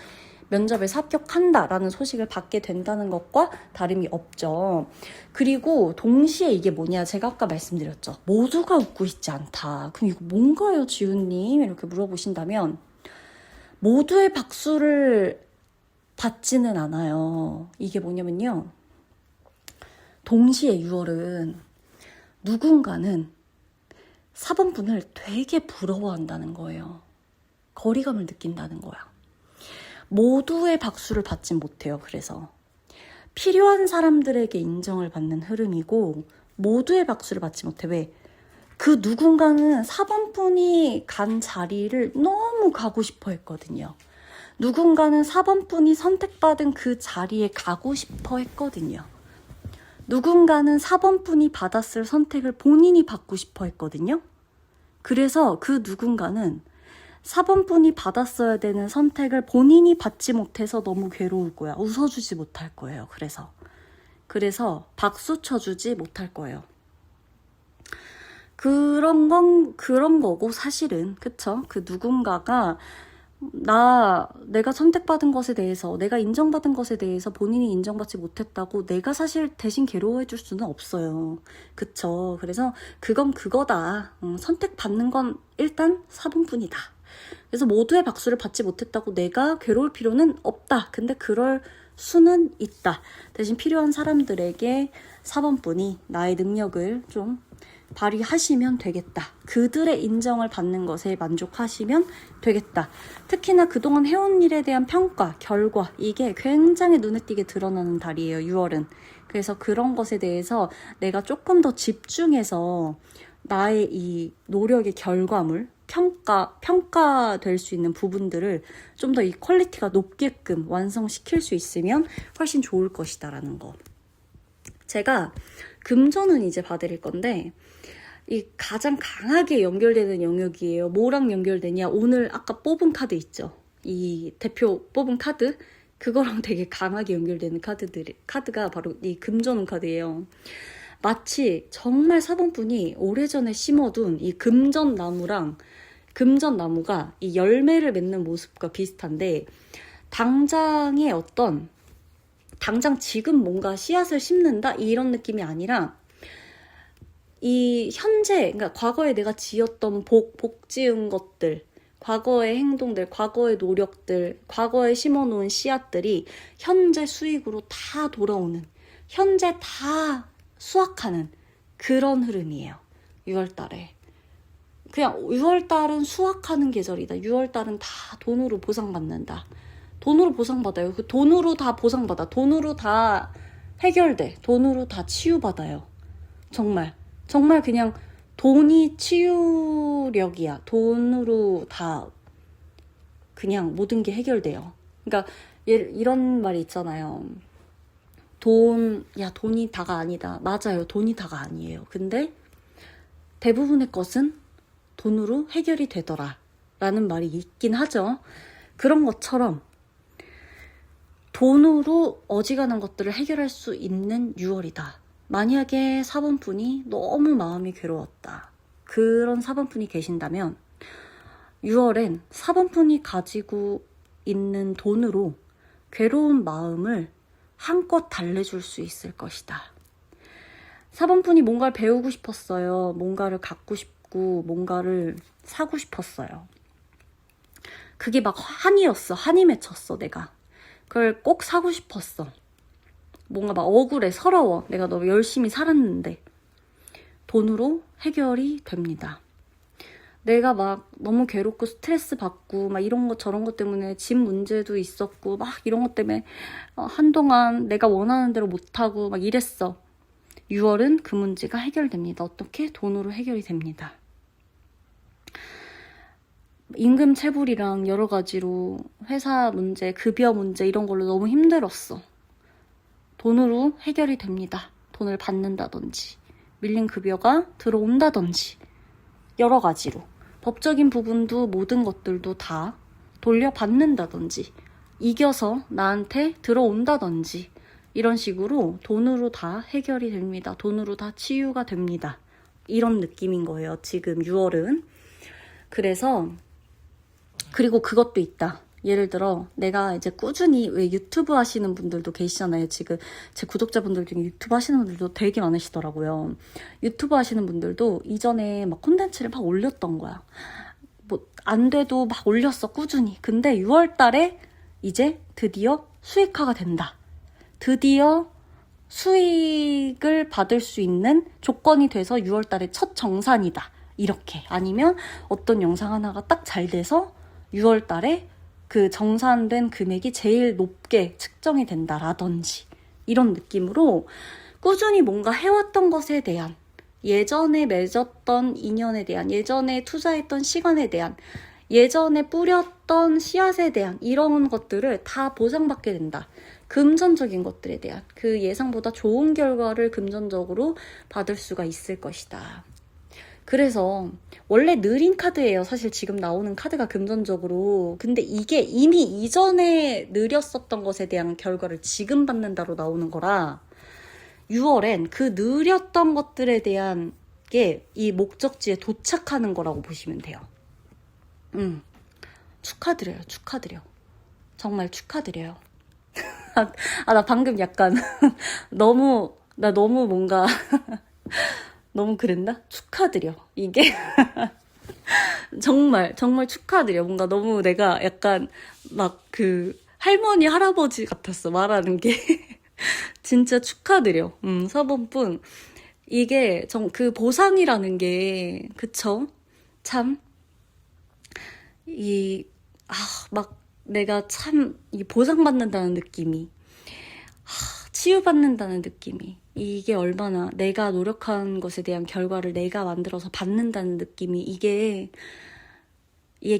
면접에서 합격한다라는 소식을 받게 된다는 것과 다름이 없죠. 그리고 동시에 이게 뭐냐, 제가 아까 말씀드렸죠. 모두가 웃고 있지 않다. 그럼 이거 뭔가요, 지훈님? 이렇게 물어보신다면 모두의 박수를 받지는 않아요. 이게 뭐냐면요. 동시에 6월은 누군가는 4번분을 되게 부러워한다는 거예요. 거리감을 느낀다는 거야. 모두의 박수를 받진 못해요. 그래서 필요한 사람들에게 인정을 받는 흐름이고 모두의 박수를 받지 못해. 왜? 그 누군가는 4번분이 간 자리를 너무 가고 싶어 했거든요. 누군가는 4번분이 선택받은 그 자리에 가고 싶어 했거든요. 누군가는 4번분이 받았을 선택을 본인이 받고 싶어 했거든요. 그래서 그 누군가는 4번분이 받았어야 되는 선택을 본인이 받지 못해서 너무 괴로울 거야. 웃어주지 못할 거예요. 그래서 박수 쳐주지 못할 거예요. 그런 거고 사실은. 그쵸? 그 누군가가 내가 선택받은 것에 대해서, 내가 인정받은 것에 대해서 본인이 인정받지 못했다고 내가 사실 대신 괴로워해 줄 수는 없어요. 그쵸? 그래서 그건 그거다. 선택받는 건 일단 4번뿐이다. 그래서 모두의 박수를 받지 못했다고 내가 괴로울 필요는 없다. 근데 그럴 수는 있다. 대신 필요한 사람들에게 4번뿐이 나의 능력을 좀 발휘하시면 되겠다. 그들의 인정을 받는 것에 만족하시면 되겠다. 특히나 그동안 해온 일에 대한 평가, 결과, 이게 굉장히 눈에 띄게 드러나는 달이에요, 6월은. 그래서 그런 것에 대해서 내가 조금 더 집중해서 나의 이 노력의 결과물, 평가될 수 있는 부분들을 좀 더 이 퀄리티가 높게끔 완성시킬 수 있으면 훨씬 좋을 것이다라는 거. 제가 금전은 이제 봐드릴 건데 이 가장 강하게 연결되는 영역이에요. 뭐랑 연결되냐? 오늘 아까 뽑은 카드 있죠? 이 대표 뽑은 카드? 그거랑 되게 강하게 연결되는 카드가 바로 이 금전운 카드예요. 마치 정말 4번분이 오래전에 심어둔 이 금전나무가 이 열매를 맺는 모습과 비슷한데 당장 지금 뭔가 씨앗을 심는다? 이런 느낌이 아니라 이 현재, 그러니까 과거에 내가 지었던 복 지은 것들, 과거의 행동들, 과거의 노력들, 과거에 심어놓은 씨앗들이 현재 수익으로 다 돌아오는, 현재 다 수확하는 그런 흐름이에요. 6월달에. 그냥 6월달은 수확하는 계절이다. 6월달은 다 돈으로 보상받는다. 돈으로 보상받아요. 그 돈으로 다 보상받아. 돈으로 다 해결돼. 돈으로 다 치유받아요. 정말 그냥 돈이 치유력이야. 돈으로 다 그냥 모든 게 해결돼요. 그러니까 이런 말이 있잖아요. 돈이 다가 아니다. 맞아요. 돈이 다가 아니에요. 근데 대부분의 것은 돈으로 해결이 되더라 라는 말이 있긴 하죠. 그런 것처럼 돈으로 어지간한 것들을 해결할 수 있는 6월이다. 만약에 사번분이 너무 마음이 괴로웠다. 그런 사번분이 계신다면 6월엔 사번분이 가지고 있는 돈으로 괴로운 마음을 한껏 달래줄 수 있을 것이다. 사번분이 뭔가를 배우고 싶었어요. 뭔가를 갖고 싶고 뭔가를 사고 싶었어요. 그게 막 한이었어. 한이 맺혔어, 내가. 그걸 꼭 사고 싶었어. 뭔가 막 억울해, 서러워. 내가 너무 열심히 살았는데. 돈으로 해결이 됩니다. 내가 막 너무 괴롭고 스트레스 받고 막 이런 것 저런 것 때문에 집 문제도 있었고 막 이런 것 때문에 한동안 내가 원하는 대로 못하고 막 이랬어. 6월은 그 문제가 해결됩니다. 어떻게? 돈으로 해결이 됩니다. 임금 체불이랑 여러 가지로 회사 문제, 급여 문제 이런 걸로 너무 힘들었어. 돈으로 해결이 됩니다. 돈을 받는다든지 밀린 급여가 들어온다든지 여러 가지로 법적인 부분도 모든 것들도 다 돌려받는다든지 이겨서 나한테 들어온다든지 이런 식으로 돈으로 다 해결이 됩니다. 돈으로 다 치유가 됩니다. 이런 느낌인 거예요. 지금 6월은. 그래서 그리고 그것도 있다. 예를 들어 내가 이제 꾸준히 왜 유튜브 하시는 분들도 계시잖아요. 지금 제 구독자분들 중에 유튜브 하시는 분들도 되게 많으시더라고요. 유튜브 하시는 분들도 이전에 막 콘텐츠를 막 올렸던 거야. 뭐 안 돼도 막 올렸어, 꾸준히. 근데 6월 달에 이제 드디어 수익화가 된다. 드디어 수익을 받을 수 있는 조건이 돼서 6월 달에 첫 정산이다. 이렇게. 아니면 어떤 영상 하나가 딱 잘 돼서 6월 달에 그 정산된 금액이 제일 높게 측정이 된다라든지 이런 느낌으로 꾸준히 뭔가 해왔던 것에 대한 예전에 맺었던 인연에 대한 예전에 투자했던 시간에 대한 예전에 뿌렸던 씨앗에 대한 이런 것들을 다 보상받게 된다. 금전적인 것들에 대한 그 예상보다 좋은 결과를 금전적으로 받을 수가 있을 것이다. 그래서 원래 느린 카드예요. 사실 지금 나오는 카드가 금전적으로. 근데 이게 이미 이전에 느렸었던 것에 대한 결과를 지금 받는다로 나오는 거라 6월엔 그 느렸던 것들에 대한 게 이 목적지에 도착하는 거라고 보시면 돼요. 축하드려요. 축하드려. 정말 축하드려요. 나 방금 약간 너무 뭔가 너무 그랬나? 축하드려. 이게 정말 축하드려. 뭔가 너무 내가 약간 막 그 할머니 할아버지 같았어, 말하는 게. 진짜 축하드려. 사번분. 이게 그 보상이라는 게 그쵸? 참 막 내가 참 이 보상받는다는 느낌이 치유받는다는 느낌이 이게 얼마나 내가 노력한 것에 대한 결과를 내가 만들어서 받는다는 느낌이 이게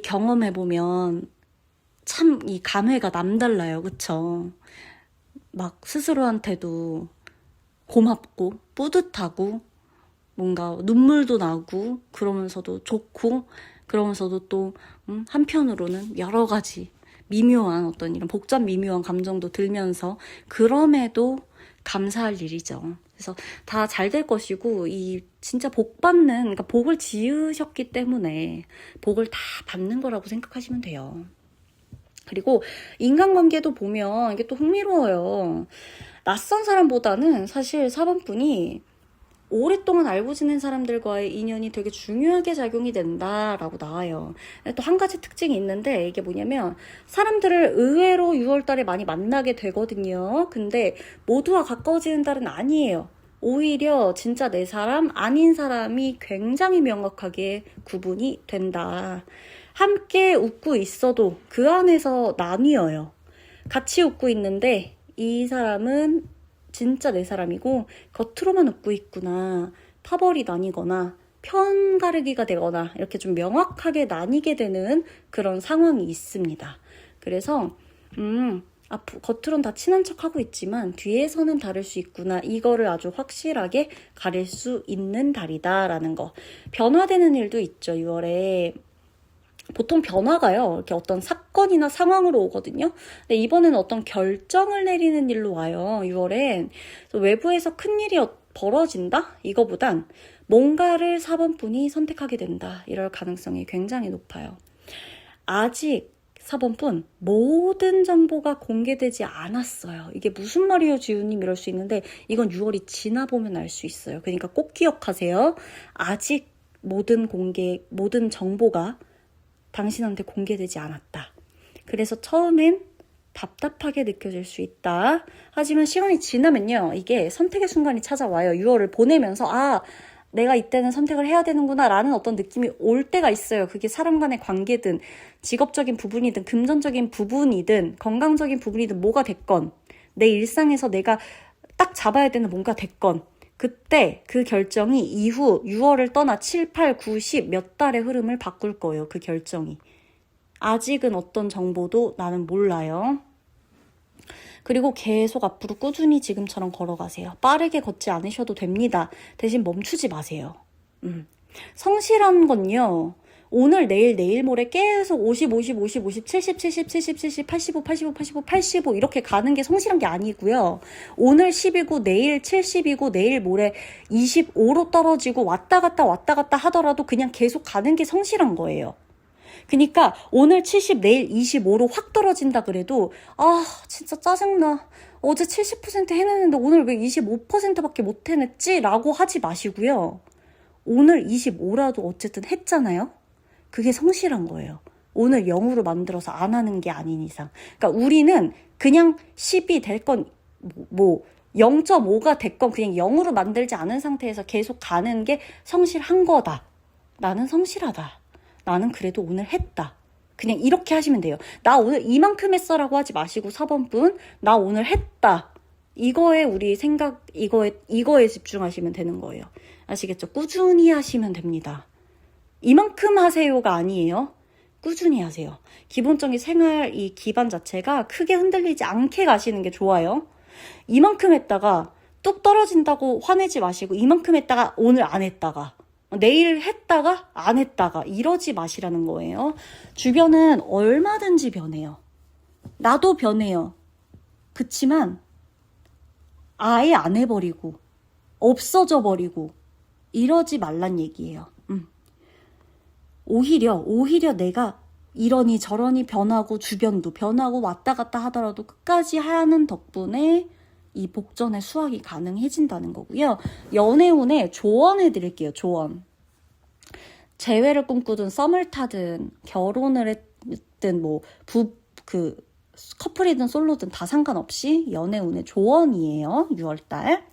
경험해보면 참 이 감회가 남달라요. 그쵸? 막 스스로한테도 고맙고 뿌듯하고 뭔가 눈물도 나고 그러면서도 좋고 그러면서도 또 한편으로는 여러 가지 미묘한 어떤 이런 복잡 미묘한 감정도 들면서 그럼에도 감사할 일이죠. 그래서 다 잘 될 것이고 이 진짜 복 받는 그러니까 복을 지으셨기 때문에 복을 다 받는 거라고 생각하시면 돼요. 그리고 인간관계도 보면 이게 또 흥미로워요. 낯선 사람보다는 사실 사번분이 오랫동안 알고 지낸 사람들과의 인연이 되게 중요하게 작용이 된다라고 나와요. 또 한 가지 특징이 있는데 이게 뭐냐면 사람들을 의외로 6월달에 많이 만나게 되거든요. 근데 모두와 가까워지는 달은 아니에요. 오히려 진짜 내 사람, 아닌 사람이 굉장히 명확하게 구분이 된다. 함께 웃고 있어도 그 안에서 나뉘어요. 같이 웃고 있는데 이 사람은 진짜 내 사람이고 겉으로만 웃고 있구나. 파벌이 나뉘거나 편 가르기가 되거나 이렇게 좀 명확하게 나뉘게 되는 그런 상황이 있습니다. 그래서 겉으론 다 친한 척하고 있지만 뒤에서는 다를 수 있구나. 이거를 아주 확실하게 가릴 수 있는 달이다라는 거. 변화되는 일도 있죠. 6월에. 보통 변화가요, 이렇게 어떤 사건이나 상황으로 오거든요. 근데 이번에는 어떤 결정을 내리는 일로 와요, 6월엔. 외부에서 큰일이 벌어진다? 이거보단 뭔가를 4번 분이 선택하게 된다. 이럴 가능성이 굉장히 높아요. 아직 4번 분 모든 정보가 공개되지 않았어요. 이게 무슨 말이에요, 지우님? 이럴 수 있는데 이건 6월이 지나보면 알 수 있어요. 그러니까 꼭 기억하세요. 아직 모든 정보가 당신한테 공개되지 않았다. 그래서 처음엔 답답하게 느껴질 수 있다. 하지만 시간이 지나면요, 이게 선택의 순간이 찾아와요. 6월을 보내면서 내가 이때는 선택을 해야 되는구나 라는 어떤 느낌이 올 때가 있어요. 그게 사람 간의 관계든 직업적인 부분이든 금전적인 부분이든 건강적인 부분이든 뭐가 됐건 내 일상에서 내가 딱 잡아야 되는 뭔가 됐건 그때 그 결정이 이후 6월을 떠나 7, 8, 9, 10 몇 달의 흐름을 바꿀 거예요. 그 결정이. 아직은 어떤 정보도 나는 몰라요. 그리고 계속 앞으로 꾸준히 지금처럼 걸어가세요. 빠르게 걷지 않으셔도 됩니다. 대신 멈추지 마세요. 성실한 건요, 오늘, 내일, 모레 계속 50, 50, 50, 50, 70, 70, 70, 70, 85, 85, 85, 85 이렇게 가는 게 성실한 게 아니고요. 오늘 10이고 내일 70이고 내일 모레 25로 떨어지고 왔다 갔다 하더라도 그냥 계속 가는 게 성실한 거예요. 그러니까 오늘 70, 내일 25로 확 떨어진다 그래도 진짜 짜증나. 어제 70% 해냈는데 오늘 왜 25%밖에 못 해냈지? 라고 하지 마시고요. 오늘 25라도 어쨌든 했잖아요. 그게 성실한 거예요. 오늘 0으로 만들어서 안 하는 게 아닌 이상. 그러니까 우리는 그냥 10이 될 건 0.5가 됐건 그냥 0으로 만들지 않은 상태에서 계속 가는 게 성실한 거다. 나는 성실하다. 나는 그래도 오늘 했다. 그냥 이렇게 하시면 돼요. 나 오늘 이만큼 했어라고 하지 마시고 4번 분, 나 오늘 했다. 이거에 우리 생각, 이거에 집중하시면 되는 거예요. 아시겠죠? 꾸준히 하시면 됩니다. 이만큼 하세요가 아니에요. 꾸준히 하세요. 기본적인 생활 이 기반 자체가 크게 흔들리지 않게 가시는 게 좋아요. 이만큼 했다가 뚝 떨어진다고 화내지 마시고 이만큼 했다가 오늘 안 했다가 내일 했다가 안 했다가 이러지 마시라는 거예요. 주변은 얼마든지 변해요. 나도 변해요. 그치만 아예 안 해버리고 없어져 버리고 이러지 말란 얘기예요. 오히려 내가 이러니 저러니 변하고 주변도 변하고 왔다 갔다 하더라도 끝까지 하는 덕분에 이 복전의 수확이 가능해진다는 거고요. 연애운에 조언해 드릴게요. 조언. 재회를 꿈꾸든 썸을 타든 결혼을 했든 커플이든 솔로든 다 상관없이 연애운의 조언이에요. 6월달.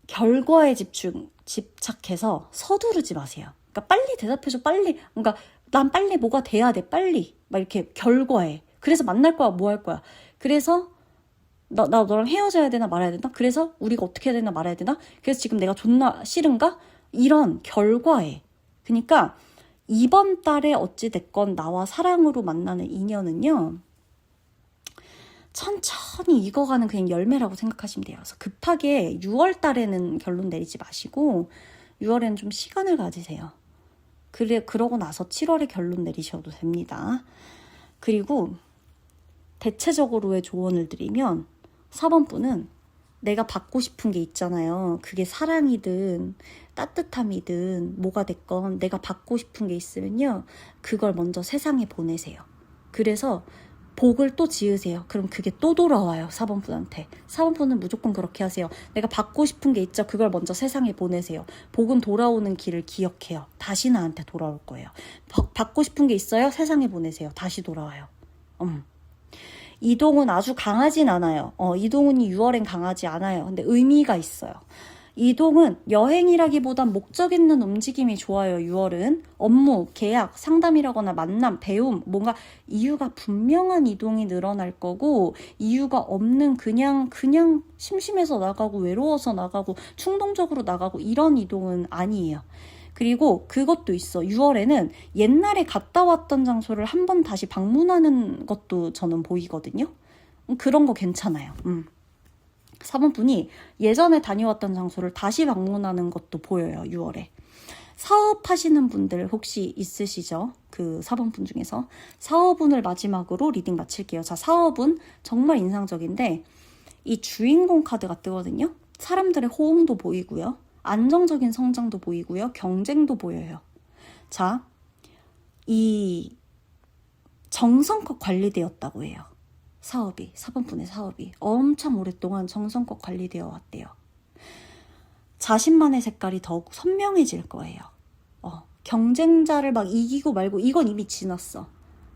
결과에 집착해서 서두르지 마세요. 그러니까 빨리 대답해줘, 빨리. 그러니까 난 빨리 뭐가 돼야 돼, 빨리. 막 이렇게 결과에. 그래서 만날 거야, 뭐 할 거야. 그래서 나 너랑 헤어져야 되나 말아야 되나? 그래서 우리가 어떻게 해야 되나 말아야 되나? 그래서 지금 내가 존나 싫은가? 이런 결과에. 그러니까 이번 달에 어찌됐건 나와 사랑으로 만나는 인연은요. 천천히 익어가는 그냥 열매라고 생각하시면 돼요. 그래서 급하게 6월 달에는 결론 내리지 마시고 6월에는 좀 시간을 가지세요. 그러고 나서 7월에 결론 내리셔도 됩니다. 그리고 대체적으로의 조언을 드리면 4번 분은 내가 받고 싶은 게 있잖아요. 그게 사랑이든 따뜻함이든 뭐가 됐건 내가 받고 싶은 게 있으면요. 그걸 먼저 세상에 보내세요. 그래서 복을 또 지으세요. 그럼 그게 또 돌아와요. 4번 분한테. 4번 분은 무조건 그렇게 하세요. 내가 받고 싶은 게 있죠. 그걸 먼저 세상에 보내세요. 복은 돌아오는 길을 기억해요. 다시 나한테 돌아올 거예요. 받고 싶은 게 있어요? 세상에 보내세요. 다시 돌아와요. 이동은 아주 강하진 않아요. 이동은이 6월엔 강하지 않아요. 근데 의미가 있어요. 이동은 여행이라기보단 목적 있는 움직임이 좋아요. 6월은 업무, 계약, 상담이라거나 만남, 배움, 뭔가 이유가 분명한 이동이 늘어날 거고 이유가 없는 그냥 심심해서 나가고 외로워서 나가고 충동적으로 나가고 이런 이동은 아니에요. 그리고 그것도 있어. 6월에는 옛날에 갔다 왔던 장소를 한번 다시 방문하는 것도 저는 보이거든요. 그런 거 괜찮아요. 4번 분이 예전에 다녀왔던 장소를 다시 방문하는 것도 보여요. 6월에. 사업하시는 분들 혹시 있으시죠? 그 4번 분 중에서. 사업운을 마지막으로 리딩 마칠게요. 자, 사업운 정말 인상적인데 이 주인공 카드가 뜨거든요. 사람들의 호응도 보이고요. 안정적인 성장도 보이고요. 경쟁도 보여요. 자, 이 정성껏 관리되었다고 해요. 사업이, 4번 분의 사업이 엄청 오랫동안 정성껏 관리되어 왔대요. 자신만의 색깔이 더욱 선명해질 거예요. 경쟁자를 막 이기고 말고 이건 이미 지났어.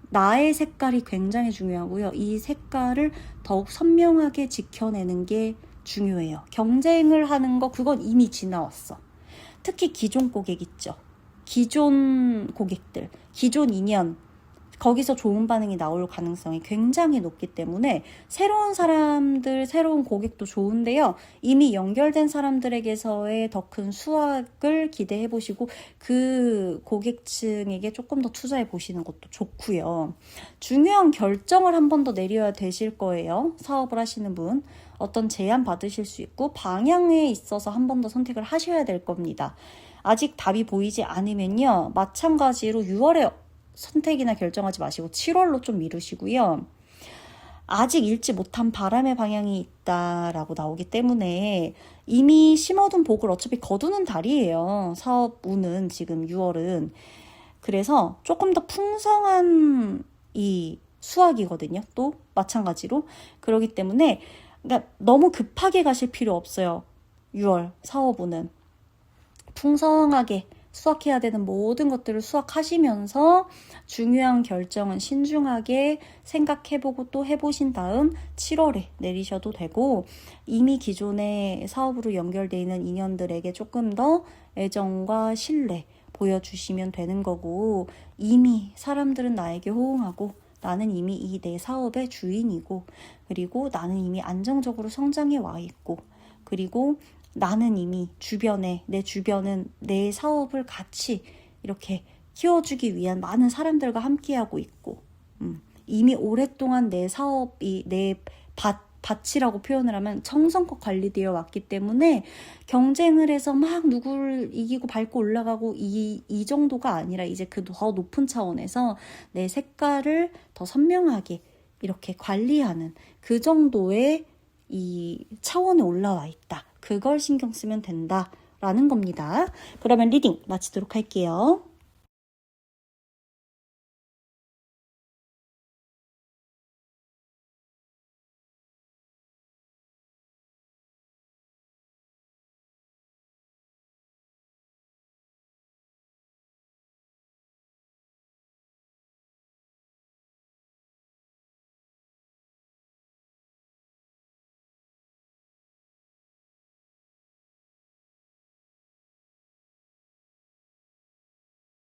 나의 색깔이 굉장히 중요하고요. 이 색깔을 더욱 선명하게 지켜내는 게 중요해요. 경쟁을 하는 거 그건 이미 지나왔어. 특히 기존 고객 있죠. 기존 고객들, 기존 인연 거기서 좋은 반응이 나올 가능성이 굉장히 높기 때문에 새로운 사람들, 새로운 고객도 좋은데요. 이미 연결된 사람들에게서의 더 큰 수확을 기대해 보시고 그 고객층에게 조금 더 투자해 보시는 것도 좋고요. 중요한 결정을 한 번 더 내려야 되실 거예요. 사업을 하시는 분. 어떤 제안 받으실 수 있고 방향에 있어서 한 번 더 선택을 하셔야 될 겁니다. 아직 답이 보이지 않으면요. 마찬가지로 6월에 선택이나 결정하지 마시고 7월로 좀 미루시고요. 아직 읽지 못한 바람의 방향이 있다라고 나오기 때문에 이미 심어둔 복을 어차피 거두는 달이에요. 사업 운은 지금 6월은. 그래서 조금 더 풍성한 이 수확이거든요. 또 마찬가지로. 그렇기 때문에 그러니까 너무 급하게 가실 필요 없어요. 6월 사업운은. 풍성하게 수확해야 되는 모든 것들을 수확하시면서 중요한 결정은 신중하게 생각해보고 또 해보신 다음 7월에 내리셔도 되고 이미 기존의 사업으로 연결되어 있는 인연들에게 조금 더 애정과 신뢰 보여주시면 되는 거고 이미 사람들은 나에게 호응하고 나는 이미 이 내 사업의 주인이고 그리고 나는 이미 안정적으로 성장해 와 있고 그리고 나는 이미 내 주변은 내 사업을 같이 이렇게 키워주기 위한 많은 사람들과 함께하고 있고, 이미 오랫동안 내 사업이 내 밭이라고 표현을 하면 정성껏 관리되어 왔기 때문에 경쟁을 해서 막 누구를 이기고 밟고 올라가고 이 정도가 아니라 이제 그 더 높은 차원에서 내 색깔을 더 선명하게 이렇게 관리하는 그 정도의 이 차원에 올라와 있다. 그걸 신경 쓰면 된다라는 겁니다. 그러면 리딩 마치도록 할게요.